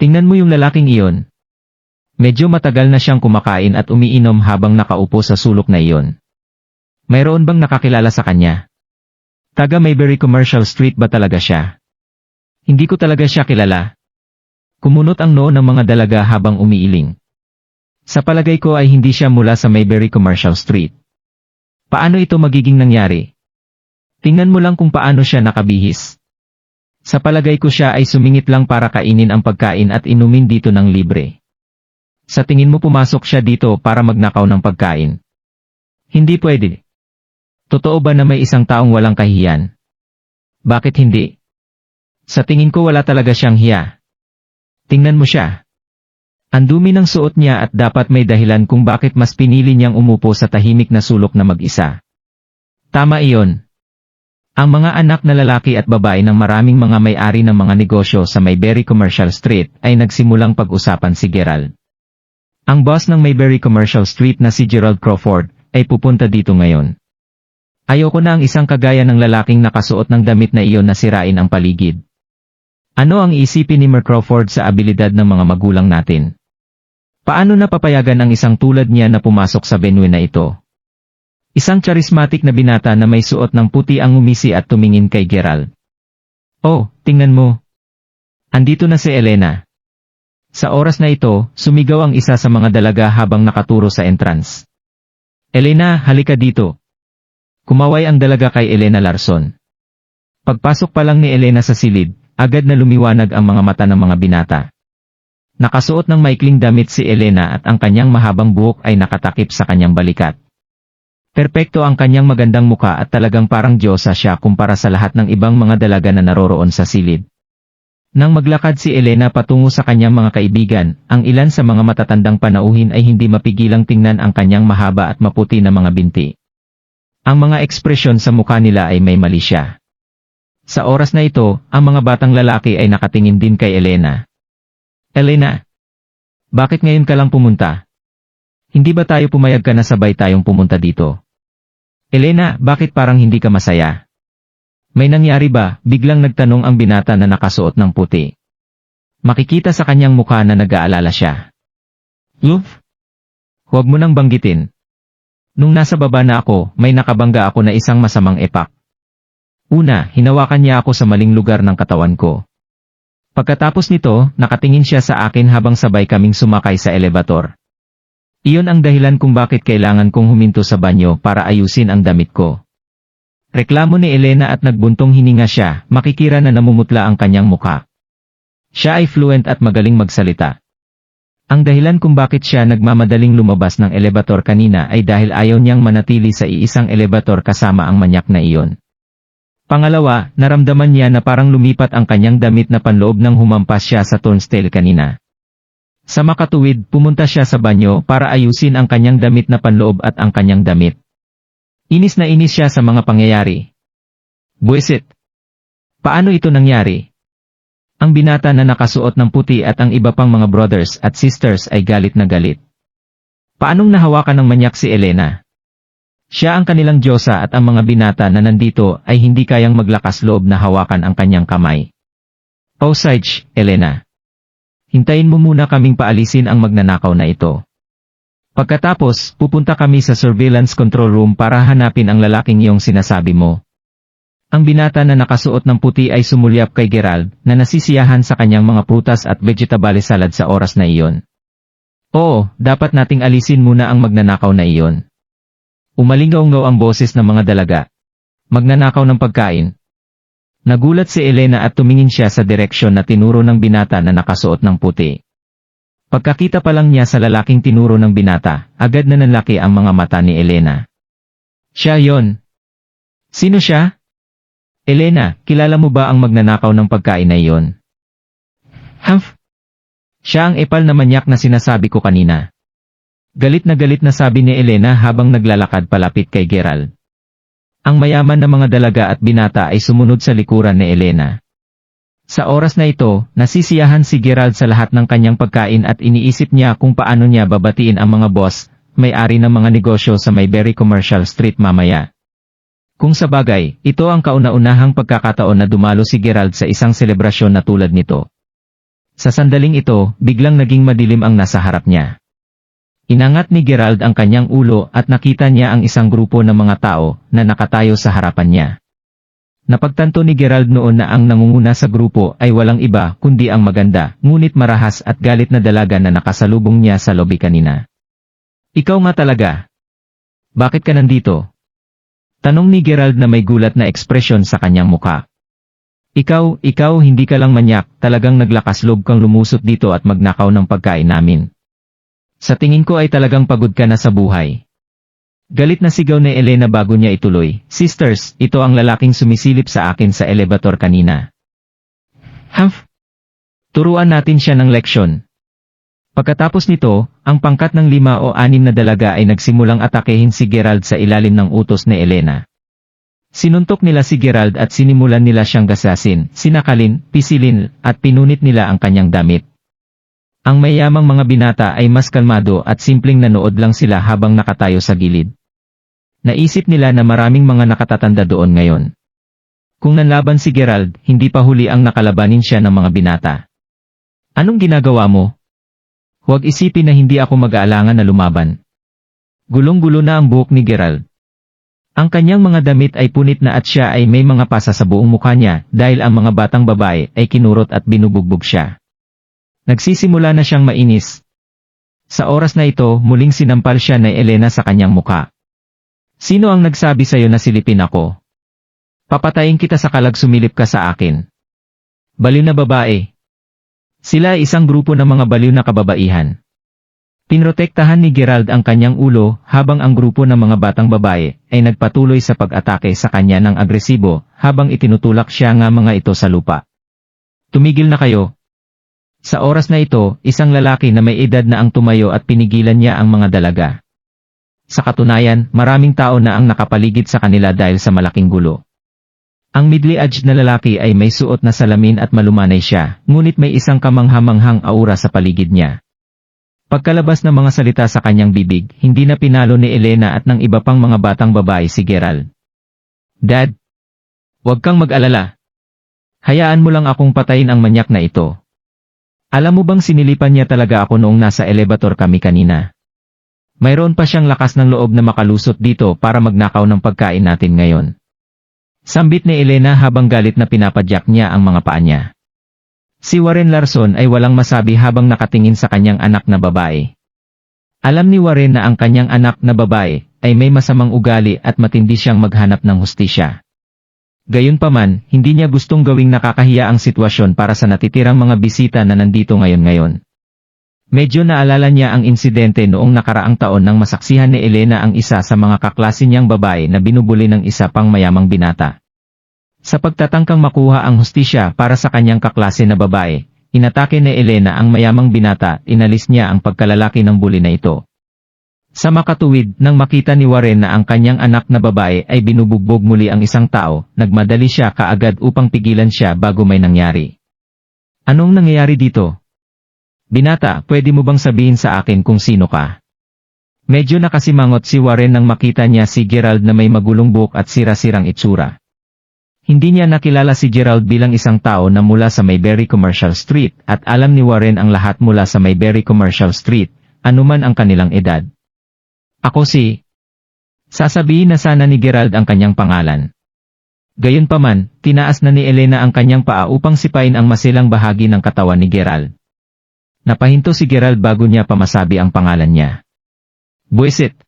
Tingnan mo yung lalaking iyon. Medyo matagal na siyang kumakain at umiinom habang nakaupo sa sulok na iyon. Mayroon bang nakakilala sa kanya? Taga Mayberry Commercial Street ba talaga siya? Hindi ko talaga siya kilala. Kumunot ang noo ng mga dalaga habang umiiling. Sa palagay ko ay hindi siya mula sa Mayberry Commercial Street. Paano ito magiging nangyari? Tingnan mo lang kung paano siya nakabihis. Sa palagay ko siya ay sumingit lang para kainin ang pagkain at inumin dito ng libre. Sa tingin mo pumasok siya dito para magnakaw ng pagkain? Hindi pwede. Totoo ba na may isang taong walang kahihiyan? Bakit hindi? Sa tingin ko wala talaga siyang hiya. Tingnan mo siya. Ang dumi ng suot niya at dapat may dahilan kung bakit mas pinili niyang umupo sa tahimik na sulok na mag-isa. Tama iyon. Ang mga anak na lalaki at babae ng maraming mga may-ari ng mga negosyo sa Mayberry Commercial Street ay nagsimulang pag-usapan si Gerald. Ang boss ng Mayberry Commercial Street na si Gerald Crawford ay pupunta dito ngayon. Ayoko na ang isang kagaya ng lalaking nakasuot ng damit na iyon na sirain ang paligid. Ano ang isipin ni Mr. Crawford sa abilidad ng mga magulang natin? Paano napapayagan ang isang tulad niya na pumasok sa venue na ito? Isang charismatic na binata na may suot ng puti ang umisi at tumingin kay Gerald. Oh, tingnan mo. Andito na si Elena. Sa oras na ito, sumigaw ang isa sa mga dalaga habang nakaturo sa entrance. Elena, halika dito. Kumaway ang dalaga kay Elena Larson. Pagpasok pa lang ni Elena sa silid, agad na lumiwanag ang mga mata ng mga binata. Nakasuot ng maikling damit si Elena at ang kanyang mahabang buhok ay nakatakip sa kanyang balikat. Perpekto ang kanyang magandang muka at talagang parang diyosa siya kumpara sa lahat ng ibang mga dalaga na naroroon sa silid. Nang maglakad si Elena patungo sa kanyang mga kaibigan, ang ilan sa mga matatandang panauhin ay hindi mapigilang tingnan ang kanyang mahaba at maputi na mga binti. Ang mga ekspresyon sa mukha nila ay may mali siya. Sa oras na ito, ang mga batang lalaki ay nakatingin din kay Elena. Elena, bakit ngayon ka lang pumunta? Hindi ba tayo pumayag ka na sabay tayong pumunta dito? Elena, bakit parang hindi ka masaya? May nangyari ba? Biglang nagtanong ang binata na nakasuot ng puti. Makikita sa kanyang mukha na nag-aalala siya. Love? Huwag mo nang banggitin. Nung nasa baba na ako, may nakabangga ako na isang masamang epak. Una, hinawakan niya ako sa maling lugar ng katawan ko. Pagkatapos nito, nakatingin siya sa akin habang sabay kaming sumakay sa elevator. Iyon ang dahilan kung bakit kailangan kong huminto sa banyo para ayusin ang damit ko. Reklamo ni Elena at nagbuntong hininga siya, makikira na namumutla ang kanyang mukha. Siya ay fluent at magaling magsalita. Ang dahilan kung bakit siya nagmamadaling lumabas ng elevator kanina ay dahil ayaw niyang manatili sa iisang elevator kasama ang manyak na iyon. Pangalawa, naramdaman niya na parang lumipat ang kanyang damit na panloob nang humampas siya sa turnstile kanina. Sa makatuwid, pumunta siya sa banyo para ayusin ang kanyang damit na panloob at ang kanyang damit. Inis na inis siya sa mga pangyayari. Buwisit! Paano ito nangyari? Ang binata na nakasuot ng puti at ang iba pang mga brothers at sisters ay galit na galit. Paanong nahawakan ng manyak si Elena? Siya ang kanilang diyosa at ang mga binata na nandito ay hindi kayang maglakas loob na hawakan ang kanyang kamay. Osage, Elena. Hintayin mo muna kaming paalisin ang magnanakaw na ito. Pagkatapos, pupunta kami sa surveillance control room para hanapin ang lalaking iyong sinasabi mo. Ang binata na nakasuot ng puti ay sumulyap kay Gerald na nasisiyahan sa kanyang mga prutas at vegetable salad sa oras na iyon. Oo, dapat nating alisin muna ang magnanakaw na iyon. Umalingaw-ngaw ang boses ng mga dalaga. Magnanakaw ng pagkain. Nagulat si Elena at tumingin siya sa direksyon na tinuro ng binata na nakasuot ng puti. Pagkakita pa lang niya sa lalaking tinuro ng binata, agad na nanlaki ang mga mata ni Elena. Siya yon. Sino siya? Elena, kilala mo ba ang magnanakaw ng pagkain na iyon? Humph! Siya ang epal na manyak na sinasabi ko kanina. Galit na sabi ni Elena habang naglalakad palapit kay Gerald. Ang mayaman na mga dalaga at binata ay sumunod sa likuran ni Elena. Sa oras na ito, nasisiyahan si Gerald sa lahat ng kanyang pagkain at iniisip niya kung paano niya babatiin ang mga boss, may-ari ng mga negosyo sa Mayberry Commercial Street mamaya. Kung sa bagay, ito ang kauna-unahang pagkakataon na dumalo si Gerald sa isang selebrasyon na tulad nito. Sa sandaling ito, biglang naging madilim ang nasa harap niya. Inangat ni Gerald ang kanyang ulo at nakita niya ang isang grupo ng mga tao na nakatayo sa harapan niya. Napagtanto ni Gerald noon na ang nangunguna sa grupo ay walang iba kundi ang maganda, ngunit marahas at galit na dalaga na nakasalubong niya sa lobby kanina. Ikaw nga talaga. Bakit ka nandito? Tanong ni Gerald na may gulat na ekspresyon sa kanyang muka. Ikaw hindi ka lang manyak, talagang naglakas loob kang lumusot dito at magnakaw ng pagkain namin. Sa tingin ko ay talagang pagod ka na sa buhay. Galit na sigaw ni Elena bago niya ituloy, Sisters, ito ang lalaking sumisilip sa akin sa elevator kanina. Humph! Turuan natin siya ng leksyon. Pagkatapos nito, ang pangkat ng 5 o 6 na dalaga ay nagsimulang atakehin si Gerald sa ilalim ng utos ni Elena. Sinuntok nila si Gerald at sinimulan nila siyang gasasin, sinakalin, pisilin, at pinunit nila ang kanyang damit. Ang mayamang mga binata ay mas kalmado at simpleng nanood lang sila habang nakatayo sa gilid. Naisip nila na maraming mga nakatatanda doon ngayon. Kung nanlaban si Gerald, hindi pa huli ang nakalabanin siya ng mga binata. Anong ginagawa mo? Huwag isipin na hindi ako mag-aalangan na lumaban. Gulong-gulo na ang buhok ni Gerald. Ang kanyang mga damit ay punit na at siya ay may mga pasa sa buong mukha niya dahil ang mga batang babae ay kinurot at binubugbog siya. Nagsisimula na siyang mainis. Sa oras na ito, muling sinampal siya ni Elena sa kanyang muka. Sino ang nagsabi sa'yo na silipin ako? Papatayin kita sa kalag sumilip ka sa akin. Baliw na babae. Sila ay isang grupo ng mga baliw na kababaihan. Pinrotektahan ni Gerald ang kanyang ulo habang ang grupo ng mga batang babae ay nagpatuloy sa pag-atake sa kanya ng agresibo habang itinutulak siya nga mga ito sa lupa. Tumigil na kayo. Sa oras na ito, isang lalaki na may edad na ang tumayo at pinigilan niya ang mga dalaga. Sa katunayan, maraming tao na ang nakapaligid sa kanila dahil sa malaking gulo. Ang middle-aged na lalaki ay may suot na salamin at malumanay siya, ngunit may isang kamanghamanghang aura sa paligid niya. Pagkalabas ng mga salita sa kanyang bibig, hindi na pinalo ni Elena at ng iba pang mga batang babae si Gerald. Dad! Huwag kang mag-alala. Hayaan mo lang akong patayin ang manyak na ito. Alam mo bang sinilipan niya talaga ako noong nasa elevator kami kanina? Mayroon pa siyang lakas ng loob na makalusot dito para magnakaw ng pagkain natin ngayon. Sambit ni Elena habang galit na pinapadyak niya ang mga paa niya. Si Warren Larson ay walang masabi habang nakatingin sa kanyang anak na babae. Alam ni Warren na ang kanyang anak na babae ay may masamang ugali at matindi siyang maghanap ng hustisya. Gayunpaman, hindi niya gustong gawing nakakahiya ang sitwasyon para sa natitirang mga bisita na nandito ngayon. Medyo naalala niya ang insidente noong nakaraang taon nang masaksihan ni Elena ang isa sa mga kaklase niyang babae na binubuli ng isa pang mayamang binata. Sa pagtatangkang makuha ang hustisya para sa kanyang kaklase na babae, inatake ni Elena ang mayamang binata at inalis niya ang pagkalalaki ng bully na ito. Sa makatuwid, nang makita ni Warren na ang kanyang anak na babae ay binubugbog muli ang isang tao, nagmadali siya kaagad upang pigilan siya bago may nangyari. Anong nangyayari dito? Binata, pwede mo bang sabihin sa akin kung sino ka? Medyo nakasimangot si Warren nang makita niya si Gerald na may magulong buhok at sira-sirang itsura. Hindi niya nakilala si Gerald bilang isang tao na mula sa Mayberry Commercial Street at alam ni Warren ang lahat mula sa Mayberry Commercial Street, anuman ang kanilang edad. Ako si... Sasabihin na sana ni Gerald ang kanyang pangalan. Gayunpaman, tinaas na ni Elena ang kanyang paa upang sipain ang masilang bahagi ng katawan ni Gerald. Napahinto si Gerald bago niya pamasabi ang pangalan niya. Buwisit!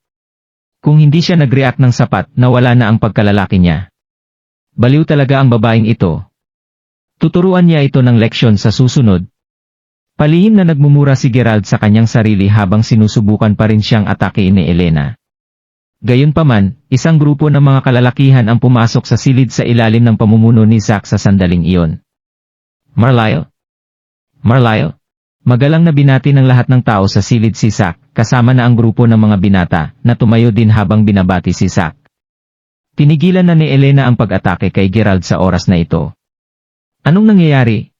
Kung hindi siya nag-react ng sapat, nawala na ang pagkalalaki niya. Baliw talaga ang babaeng ito. Tuturuan niya ito ng leksyon sa susunod. Palihim na nagmumura si Gerald sa kanyang sarili habang sinusubukan pa rin siyang atakein ni Elena. Gayunpaman, isang grupo ng mga kalalakihan ang pumasok sa silid sa ilalim ng pamumuno ni Zack sa sandaling iyon. Marlyle? Marlyle? Magalang na binati ng lahat ng tao sa silid si Zack, kasama na ang grupo ng mga binata, na tumayo din habang binabati si Zack. Tinigilan na ni Elena ang pag-atake kay Gerald sa oras na ito. Anong nangyayari?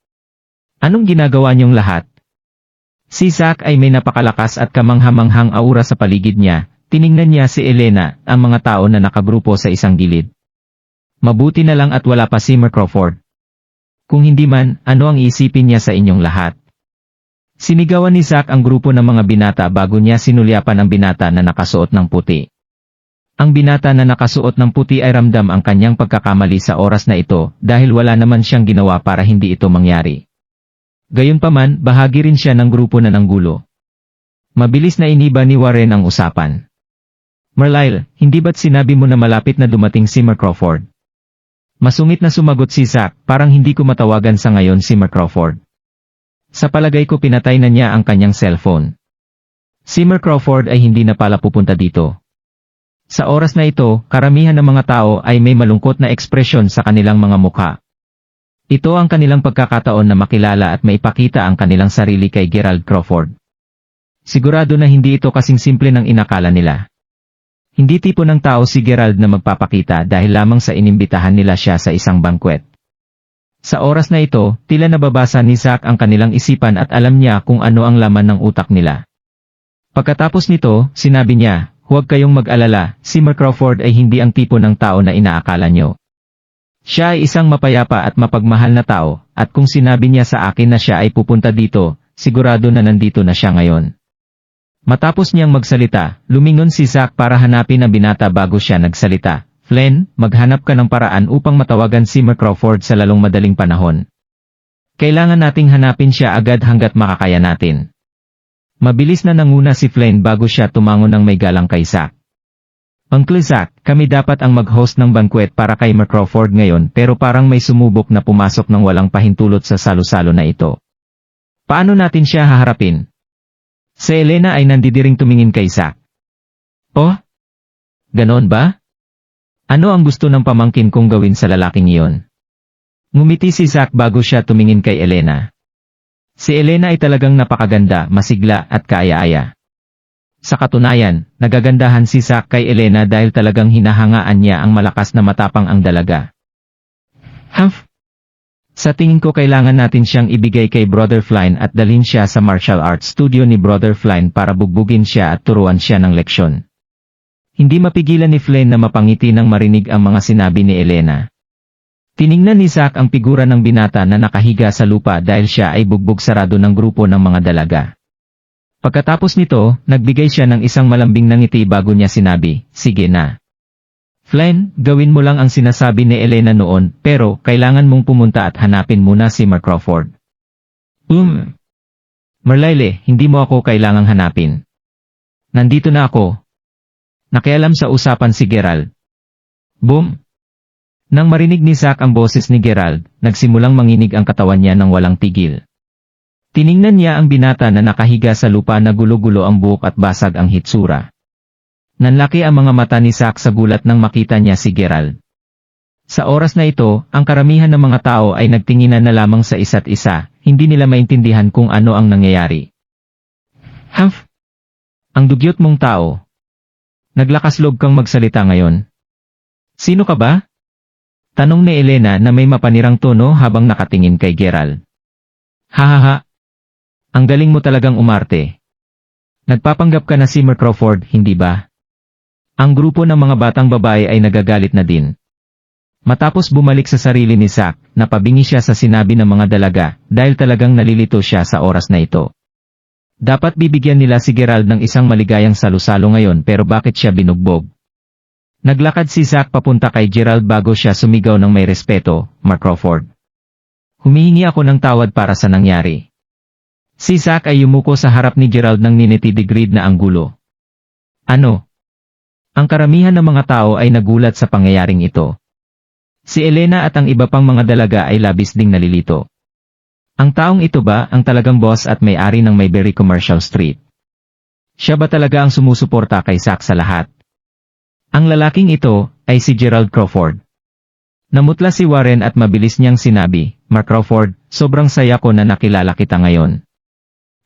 Anong ginagawa niyong lahat? Si Zack ay may napakalakas at kamanghamanghang aura sa paligid niya. Tiningnan niya si Elena, ang mga tao na nakagrupo sa isang gilid. Mabuti na lang at wala pa si Crawford. Kung hindi man, ano ang iisipin niya sa inyong lahat? Sinigawan ni Zack ang grupo ng mga binata bago niya sinulyapan ang binata na nakasuot ng puti. Ang binata na nakasuot ng puti ay ramdam ang kanyang pagkakamali sa oras na ito dahil wala naman siyang ginawa para hindi ito mangyari. Gayunpaman, bahagi rin siya ng grupo na nanggulo. Mabilis na iniba ni Warren ang usapan. Merlyle, hindi ba't sinabi mo na malapit na dumating si Mark Crawford? Masungit na sumagot si Zack, parang hindi ko matawagan sa ngayon si Mark Crawford. Sa palagay ko pinatay na niya ang kanyang cellphone. Si Mark Crawford ay hindi na pala pupunta dito. Sa oras na ito, karamihan ng mga tao ay may malungkot na ekspresyon sa kanilang mga mukha. Ito ang kanilang pagkakataon na makilala at maipakita ang kanilang sarili kay Gerald Crawford. Sigurado na hindi ito kasing simple ng inakala nila. Hindi tipo ng tao si Gerald na magpapakita dahil lamang sa inimbitahan nila siya sa isang banquet. Sa oras na ito, tila nababasa ni Zack ang kanilang isipan at alam niya kung ano ang laman ng utak nila. Pagkatapos nito, sinabi niya, huwag kayong mag-alala, si Mark Crawford ay hindi ang tipo ng tao na inaakala nyo. Siya ay isang mapayapa at mapagmahal na tao, at kung sinabi niya sa akin na siya ay pupunta dito, sigurado na nandito na siya ngayon. Matapos niyang magsalita, lumingon si Zack para hanapin ang binata bago siya nagsalita. Flynn, maghanap ka ng paraan upang matawagan si Mark Crawford sa lalong madaling panahon. Kailangan nating hanapin siya agad hanggat makakaya natin. Mabilis na nanguna si Flynn bago siya tumango ng may galang kay Zack. Uncle Zack, kami dapat ang mag-host ng banquet para kay Mark Crawford ngayon pero parang may sumubok na pumasok ng walang pahintulot sa salo-salo na ito. Paano natin siya haharapin? Si Elena ay nandidiring tumingin kay Zack. Oh? Ganon ba? Ano ang gusto ng pamangkin kong gawin sa lalaking iyon? Ngumiti si Zack bago siya tumingin kay Elena. Si Elena ay talagang napakaganda, masigla at kaaya-aya. Sa katunayan, nagagandahan si Zack kay Elena dahil talagang hinahangaan niya ang malakas na matapang ang dalaga. Humph! Sa tingin ko kailangan natin siyang ibigay kay Brother Flynn at dalhin siya sa martial arts studio ni Brother Flynn para bugbugin siya at turuan siya ng leksyon. Hindi mapigilan ni Flynn na mapangiti nang marinig ang mga sinabi ni Elena. Tiningnan ni Zack ang figura ng binata na nakahiga sa lupa dahil siya ay bugbog sarado ng grupo ng mga dalaga. Pagkatapos nito, nagbigay siya ng isang malambing na ngiti bago niya sinabi, sige na. Flynn, gawin mo lang ang sinasabi ni Elena noon, pero kailangan mong pumunta at hanapin muna si Mark Crawford. Merlyle, hindi mo ako kailangang hanapin. Nandito na ako. Nakialam sa usapan si Gerald. Boom! Nang marinig ni Zack ang boses ni Gerald, nagsimulang manginig ang katawan niya ng walang tigil. Tiningnan niya ang binata na nakahiga sa lupa na gulo-gulo ang buhok at basag ang hitsura. Nanlaki ang mga mata ni Zack sa gulat nang makita niya si Gerald. Sa oras na ito, ang karamihan ng mga tao ay nagtinginan na lamang sa isa't isa, hindi nila maintindihan kung ano ang nangyayari. Humph! Ang dugyot mong tao. Naglakas loob kang magsalita ngayon. Sino ka ba? Tanong ni Elena na may mapanirang tono habang nakatingin kay Gerald. Hahaha. Ang galing mo talagang umarte. Nagpapanggap ka na si Mark Crawford, hindi ba? Ang grupo ng mga batang babae ay nagagalit na din. Matapos bumalik sa sarili ni Zack, napabingi siya sa sinabi ng mga dalaga dahil talagang nalilito siya sa oras na ito. Dapat bibigyan nila si Gerald ng isang maligayang salusalo ngayon pero bakit siya binugbog? Naglakad si Zack papunta kay Gerald bago siya sumigaw ng may respeto, Mark Crawford. Humihingi ako ng tawad para sa nangyari. Si Zack ay yumuko sa harap ni Gerald ng ninitidigrid na anggulo. Ano? Ang karamihan ng mga tao ay nagulat sa pangyayaring ito. Si Elena at ang iba pang mga dalaga ay labis ding nalilito. Ang taong ito ba ang talagang boss at may-ari ng Mayberry Commercial Street? Siya ba talaga ang sumusuporta kay Zack sa lahat? Ang lalaking ito ay si Gerald Crawford. Namutla si Warren at mabilis niyang sinabi, Mark Crawford, sobrang saya ko na nakilala kita ngayon.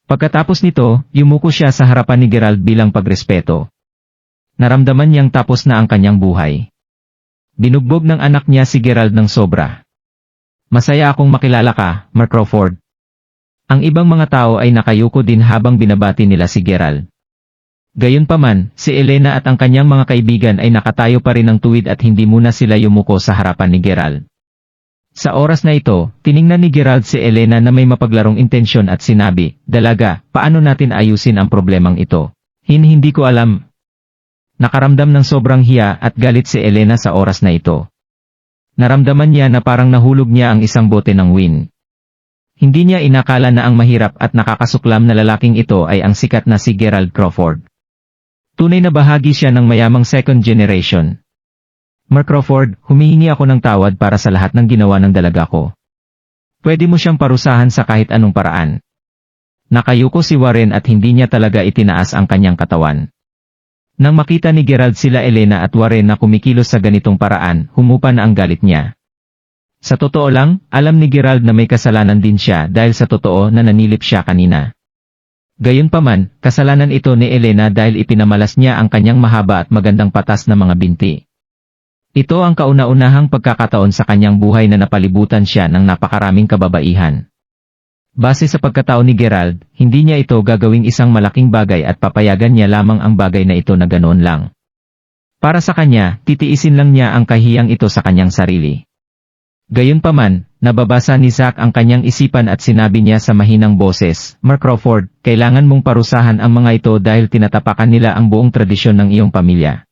Pagkatapos nito, yumuko siya sa harapan ni Gerald bilang pagrespeto. Naramdaman niyang tapos na ang kanyang buhay. Binugbog ng anak niya si Gerald ng sobra. Masaya akong makilala ka, Mark Crawford. Ang ibang mga tao ay nakayuko din habang binabati nila si Gerald. Gayunpaman, si Elena at ang kanyang mga kaibigan ay nakatayo pa rin ng tuwid at hindi muna sila yumuko sa harapan ni Gerald. Sa oras na ito, tiningnan ni Gerald si Elena na may mapaglarong intensyon at sinabi, "Dalaga, paano natin ayusin ang problemang ito?" Hindi ko alam. Nakaramdam ng sobrang hiya at galit si Elena sa oras na ito. Naramdaman niya na parang nahulog niya ang isang bote ng win. Hindi niya inakala na ang mahirap at nakakasuklam na lalaking ito ay ang sikat na si Gerald Crawford. Tunay na bahagi siya ng mayamang second generation. "Mark Crawford, humihingi ako ng tawad para sa lahat ng ginawa ng dalaga ko. Pwede mo siyang parusahan sa kahit anong paraan." Nakayuko si Warren at hindi niya talaga itinaas ang kanyang katawan. Nang makita ni Gerald sila Elena at Warren na kumikilos sa ganitong paraan, humupa na ang galit niya. Sa totoo lang, alam ni Gerald na may kasalanan din siya dahil sa totoo na nanilip siya kanina. Gayunpaman, kasalanan ito ni Elena dahil ipinamalas niya ang kanyang mahaba at magandang patas na mga binti. Ito ang kauna-unahang pagkakataon sa kanyang buhay na napalibutan siya ng napakaraming kababaihan. Base sa pagkatao ni Gerald, hindi niya ito gagawing isang malaking bagay at papayagan niya lamang ang bagay na ito na ganoon lang. Para sa kanya, titiisin lang niya ang kahiyang ito sa kanyang sarili. Gayunpaman, nababasa ni Zack ang kanyang isipan at sinabi niya sa mahinang boses, "Mark Crawford, kailangan mong parusahan ang mga ito dahil tinatapakan nila ang buong tradisyon ng iyong pamilya.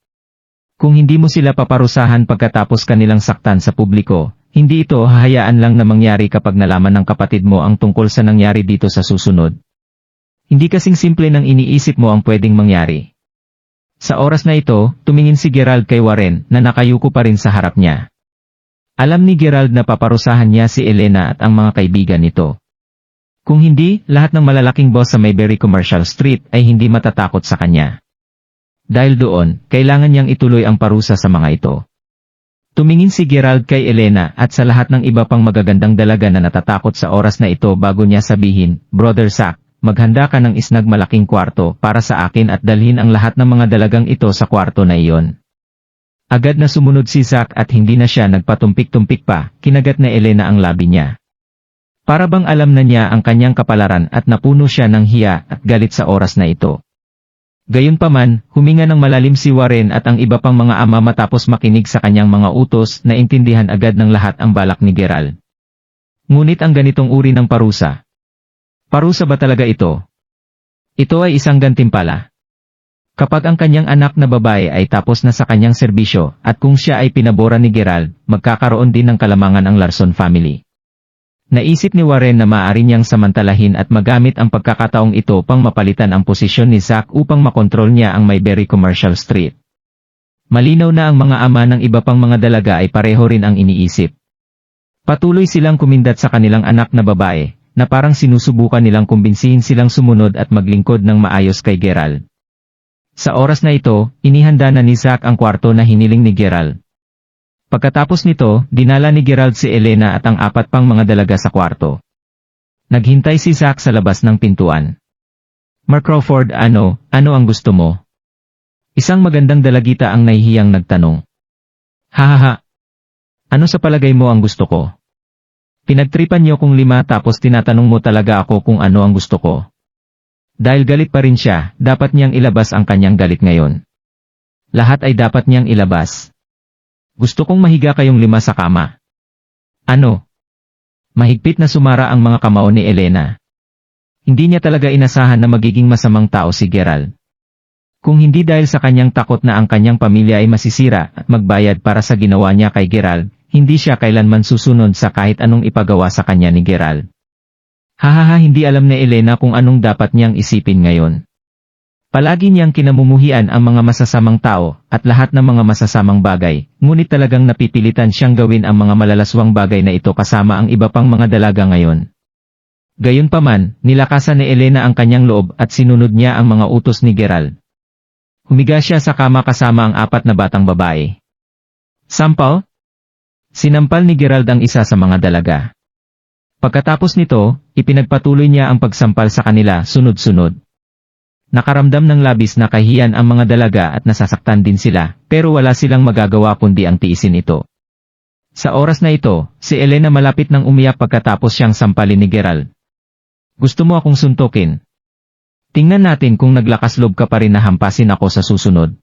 Kung hindi mo sila paparusahan pagkatapos kanilang saktan sa publiko, hindi ito hahayaan lang na mangyari kapag nalaman ng kapatid mo ang tungkol sa nangyari dito sa susunod. Hindi kasing simple ng iniisip mo ang pwedeng mangyari." Sa oras na ito, tumingin si Gerald kay Warren na nakayuko pa rin sa harap niya. Alam ni Gerald na paparusahan niya si Elena at ang mga kaibigan nito. Kung hindi, lahat ng malalaking boss sa Mayberry Commercial Street ay hindi matatakot sa kanya. Dahil doon, kailangan niyang ituloy ang parusa sa mga ito. Tumingin si Gerald kay Elena at sa lahat ng iba pang magagandang dalaga na natatakot sa oras na ito bago niya sabihin, "Brother Zack, maghanda ka ng isnag malaking kwarto para sa akin at dalhin ang lahat ng mga dalagang ito sa kwarto na iyon." Agad na sumunod si Zack at hindi na siya nagpatumpik-tumpik pa, kinagat na Elena ang labi niya. Para bang alam na niya ang kanyang kapalaran at napuno siya ng hiya at galit sa oras na ito. Gayunpaman, huminga ng malalim si Warren at ang iba pang mga ama matapos makinig sa kanyang mga utos na intindihan agad ng lahat ang balak ni Gerald. Ngunit ang ganitong uri ng parusa. Parusa ba talaga ito? Ito ay isang gantimpala. Kapag ang kanyang anak na babae ay tapos na sa kanyang serbisyo at kung siya ay pinabora ni Gerald, magkakaroon din ng kalamangan ang Larson family. Naisip ni Warren na maaari niyang samantalahin at magamit ang pagkakataong ito pang mapalitan ang posisyon ni Zack upang makontrol niya ang Mayberry Commercial Street. Malinaw na ang mga ama ng iba pang mga dalaga ay pareho rin ang iniisip. Patuloy silang kumindat sa kanilang anak na babae, na parang sinusubukan nilang kumbinsihin silang sumunod at maglingkod ng maayos kay Gerald. Sa oras na ito, inihanda na ni Zack ang kwarto na hiniling ni Gerald. Pagkatapos nito, dinala ni Gerald si Elena at ang apat pang mga dalaga sa kwarto. Naghintay si Zack sa labas ng pintuan. "Mark Crawford, ano ang gusto mo?" Isang magandang dalagita ang nahihiyang nagtanong. "Hahaha. Ano sa palagay mo ang gusto ko? Pinagtripan niyo kong 5 tapos tinatanong mo talaga ako kung ano ang gusto ko." Dahil galit pa rin siya, dapat niyang ilabas ang kanyang galit ngayon. Lahat ay dapat niyang ilabas. "Gusto kong mahiga kayong 5 sa kama." "Ano?" Mahigpit na sumara ang mga kamao ni Elena. Hindi niya talaga inasahan na magiging masamang tao si Gerald. Kung hindi dahil sa kanyang takot na ang kanyang pamilya ay masisira at magbayad para sa ginawa niya kay Gerald, hindi siya kailanman susunod sa kahit anong ipagawa sa kanya ni Gerald. Hahaha, hindi alam ni Elena kung anong dapat niyang isipin ngayon. Palagi niyang kinamumuhian ang mga masasamang tao at lahat ng mga masasamang bagay, ngunit talagang napipilitan siyang gawin ang mga malalaswang bagay na ito kasama ang iba pang mga dalaga ngayon. Gayunpaman, nilakasan ni Elena ang kanyang loob at sinunod niya ang mga utos ni Gerald. Humiga siya sa kama kasama ang 4 na batang babae. "Sampal?" Sinampal ni Gerald ang isa sa mga dalaga. Pagkatapos nito, ipinagpatuloy niya ang pagsampal sa kanila sunod-sunod. Nakaramdam ng labis na kahiyan ang mga dalaga at nasasaktan din sila, pero wala silang magagawa kundi ang tiisin ito. Sa oras na ito, si Elena malapit nang umiyak pagkatapos siyang sampalin ni Gerald. "Gusto mo akong suntukin? Tingnan natin kung naglakas loob ka pa rin na hampasin ako sa susunod."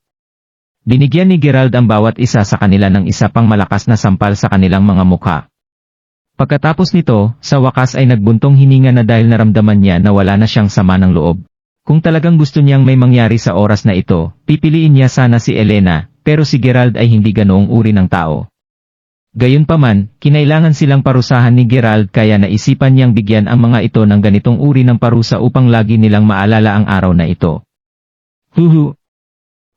Binigyan ni Gerald ang bawat isa sa kanila ng isa pang malakas na sampal sa kanilang mga mukha. Pagkatapos nito, sa wakas ay nagbuntong hininga na dahil naramdaman niya na wala na siyang sama ng loob. Kung talagang gusto niyang may mangyari sa oras na ito, pipiliin niya sana si Elena, pero si Gerald ay hindi ganoong uri ng tao. Gayunpaman, kinailangan silang parusahan ni Gerald kaya naisipan niyang bigyan ang mga ito ng ganitong uri ng parusa upang lagi nilang maalala ang araw na ito. Huhu!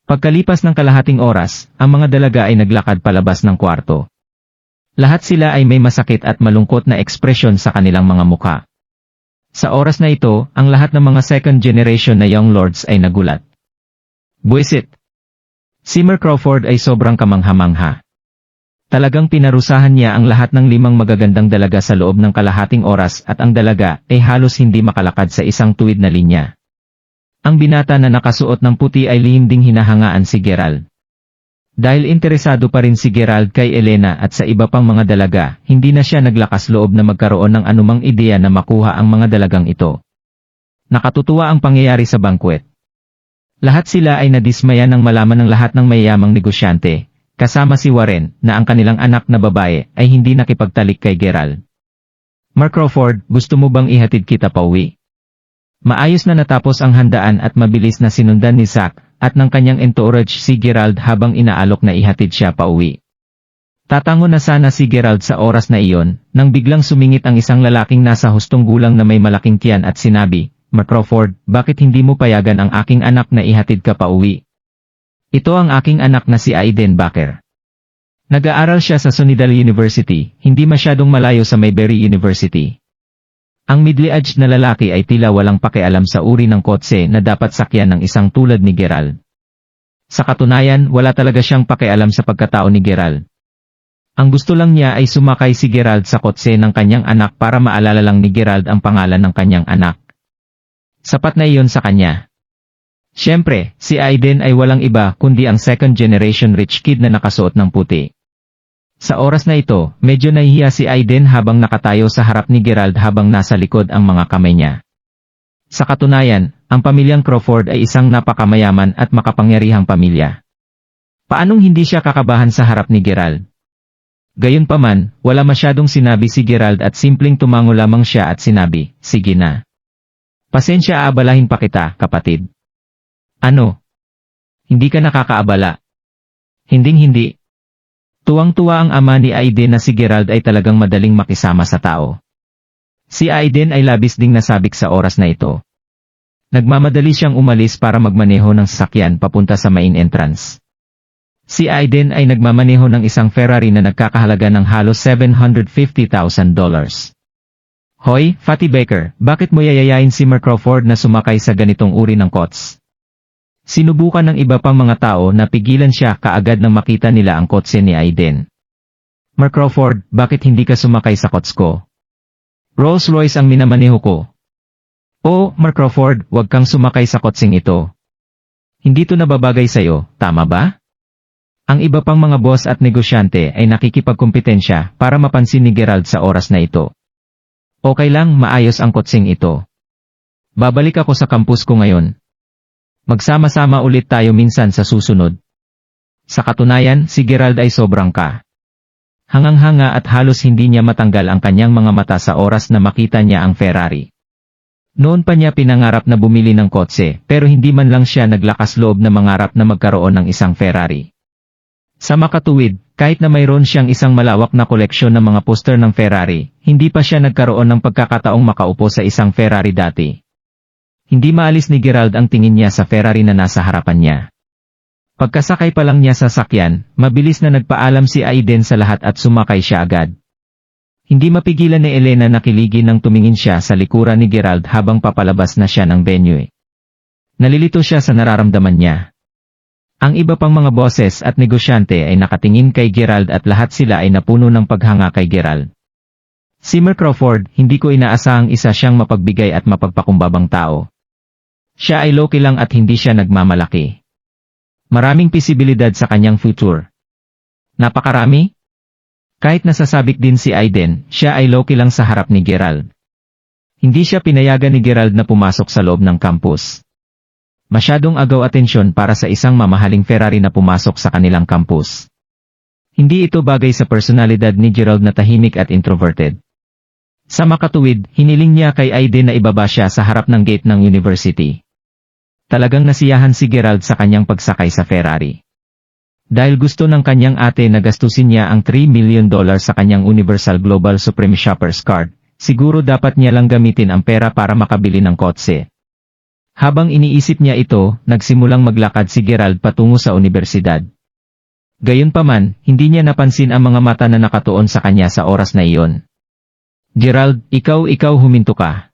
Pagkalipas ng kalahating oras, ang mga dalaga ay naglakad palabas ng kwarto. Lahat sila ay may masakit at malungkot na ekspresyon sa kanilang mga mukha. Sa oras na ito, ang lahat ng mga second generation na young lords ay nagulat. Buwisit! Si Mer Crawford ay sobrang kamangha-mangha. Talagang pinarusahan niya ang lahat ng 5 magagandang dalaga sa loob ng kalahating oras at ang dalaga ay halos hindi makalakad sa isang tuwid na linya. Ang binata na nakasuot ng puti ay lihim ding hinahangaan si Gerald. Dahil interesado pa rin si Gerald kay Elena at sa iba pang mga dalaga, hindi na siya naglakas loob na magkaroon ng anumang ideya na makuha ang mga dalagang ito. Nakatutuwa ang pangyayari sa banquet. Lahat sila ay nadismaya nang malaman ng lahat ng mayayamang negosyante, kasama si Warren, na ang kanilang anak na babae ay hindi nakipagtalik kay Gerald. Mark Crawford, gusto mo bang ihatid kita pauwi? Maayos na natapos ang handaan at mabilis na sinundan ni Zack at ng kanyang entourage si Gerald habang inaalok na ihatid siya pauwi. Tatango na sana si Gerald sa oras na iyon, nang biglang sumingit ang isang lalaking nasa hustong gulang na may malaking tiyan at sinabi, Mark Crawford, bakit hindi mo payagan ang aking anak na ihatid ka pauwi? Ito ang aking anak na si Aiden Baker. Nag-aaral siya sa Sunnydale University, hindi masyadong malayo sa Mayberry University. Ang middle-aged na lalaki ay tila walang pakialam sa uri ng kotse na dapat sakyan ng isang tulad ni Gerald. Sa katunayan, wala talaga siyang pakialam sa pagkatao ni Gerald. Ang gusto lang niya ay sumakay si Gerald sa kotse ng kanyang anak para maalala lang ni Gerald ang pangalan ng kanyang anak. Sapat na iyon sa kanya. Siyempre, si Aiden ay walang iba kundi ang second generation rich kid na nakasuot ng puti. Sa oras na ito, medyo nahihiya si Aiden habang nakatayo sa harap ni Gerald habang nasa likod ang mga kamay niya. Sa katunayan, ang pamilyang Crawford ay isang napakamayaman at makapangyarihang pamilya. Paanong hindi siya kakabahan sa harap ni Gerald? Gayunpaman, wala masyadong sinabi si Gerald at simpleng tumango lamang siya at sinabi, sige na. Pasensya, aabalahin pa kita, kapatid. Ano? Hindi ka nakakaabala? Hinding-hindi. Tuwang-tuwa ang ama ni Aiden na si Gerald ay talagang madaling makisama sa tao. Si Aiden ay labis ding nasabik sa oras na ito. Nagmamadali siyang umalis para magmaneho ng sasakyan papunta sa main entrance. Si Aiden ay nagmamaneho ng isang Ferrari na nagkakahalaga ng halos $750,000. Hoy, Fatty Baker, bakit mo yayayain si Mark Crawford na sumakay sa ganitong uri ng kots? Sinubukan ng iba pang mga tao na pigilan siya kaagad nang makita nila ang kotse ni Aiden. Mark Crawford, bakit hindi ka sumakay sa kots ko? Rolls Royce ang minamaneho ko. Oo, Mark Crawford, huwag kang sumakay sa kotseng ito. Hindi to nababagay sa'yo, tama ba? Ang iba pang mga boss at negosyante ay nakikipagkompetensya para mapansin ni Gerald sa oras na ito. Okay lang, maayos ang kotseng ito. Babalik ako sa campus ko ngayon. Magsama-sama ulit tayo minsan sa susunod. Sa katunayan, si Gerald ay sobrang hangang-hanga at halos hindi niya matanggal ang kanyang mga mata sa oras na makita niya ang Ferrari. Noon pa niya pinangarap na bumili ng kotse pero hindi man lang siya naglakas loob na mangarap na magkaroon ng isang Ferrari. Sa makatuwid, kahit na mayroon siyang isang malawak na koleksyon ng mga poster ng Ferrari, hindi pa siya nagkaroon ng pagkakataong makaupo sa isang Ferrari dati. Hindi maalis ni Gerald ang tingin niya sa Ferrari na nasa harapan niya. Pagkasakay pa lang niya sa sakyan, mabilis na nagpaalam si Aiden sa lahat at sumakay siya agad. Hindi mapigilan ni Elena na kiligin nang tumingin siya sa likuran ni Gerald habang papalabas na siya ng venue. Nalilito siya sa nararamdaman niya. Ang iba pang mga bosses at negosyante ay nakatingin kay Gerald at lahat sila ay napuno ng paghanga kay Gerald. Si Mark Crawford, hindi ko inaasahang isa siyang mapagbigay at mapagpakumbabang tao. Siya ay low-key lang at hindi siya nagmamalaki. Maraming posibilidad sa kanyang future. Napakarami? Kahit nasasabik din si Aiden, siya ay low-key lang sa harap ni Gerald. Hindi siya pinayagan ni Gerald na pumasok sa loob ng campus. Masyadong agaw atensyon para sa isang mamahaling Ferrari na pumasok sa kanilang campus. Hindi ito bagay sa personalidad ni Gerald na tahimik at introverted. Sa makatuwid, hiniling niya kay Aiden na ibaba siya sa harap ng gate ng university. Talagang nasiyahan si Gerald sa kanyang pagsakay sa Ferrari. Dahil gusto ng kanyang ate na gastusin niya ang $3 million sa kanyang Universal Global Supreme Shoppers Card, siguro dapat niya lang gamitin ang pera para makabili ng kotse. Habang iniisip niya ito, nagsimulang maglakad si Gerald patungo sa universidad. Gayunpaman, hindi niya napansin ang mga mata na nakatuon sa kanya sa oras na iyon. Gerald, ikaw huminto ka.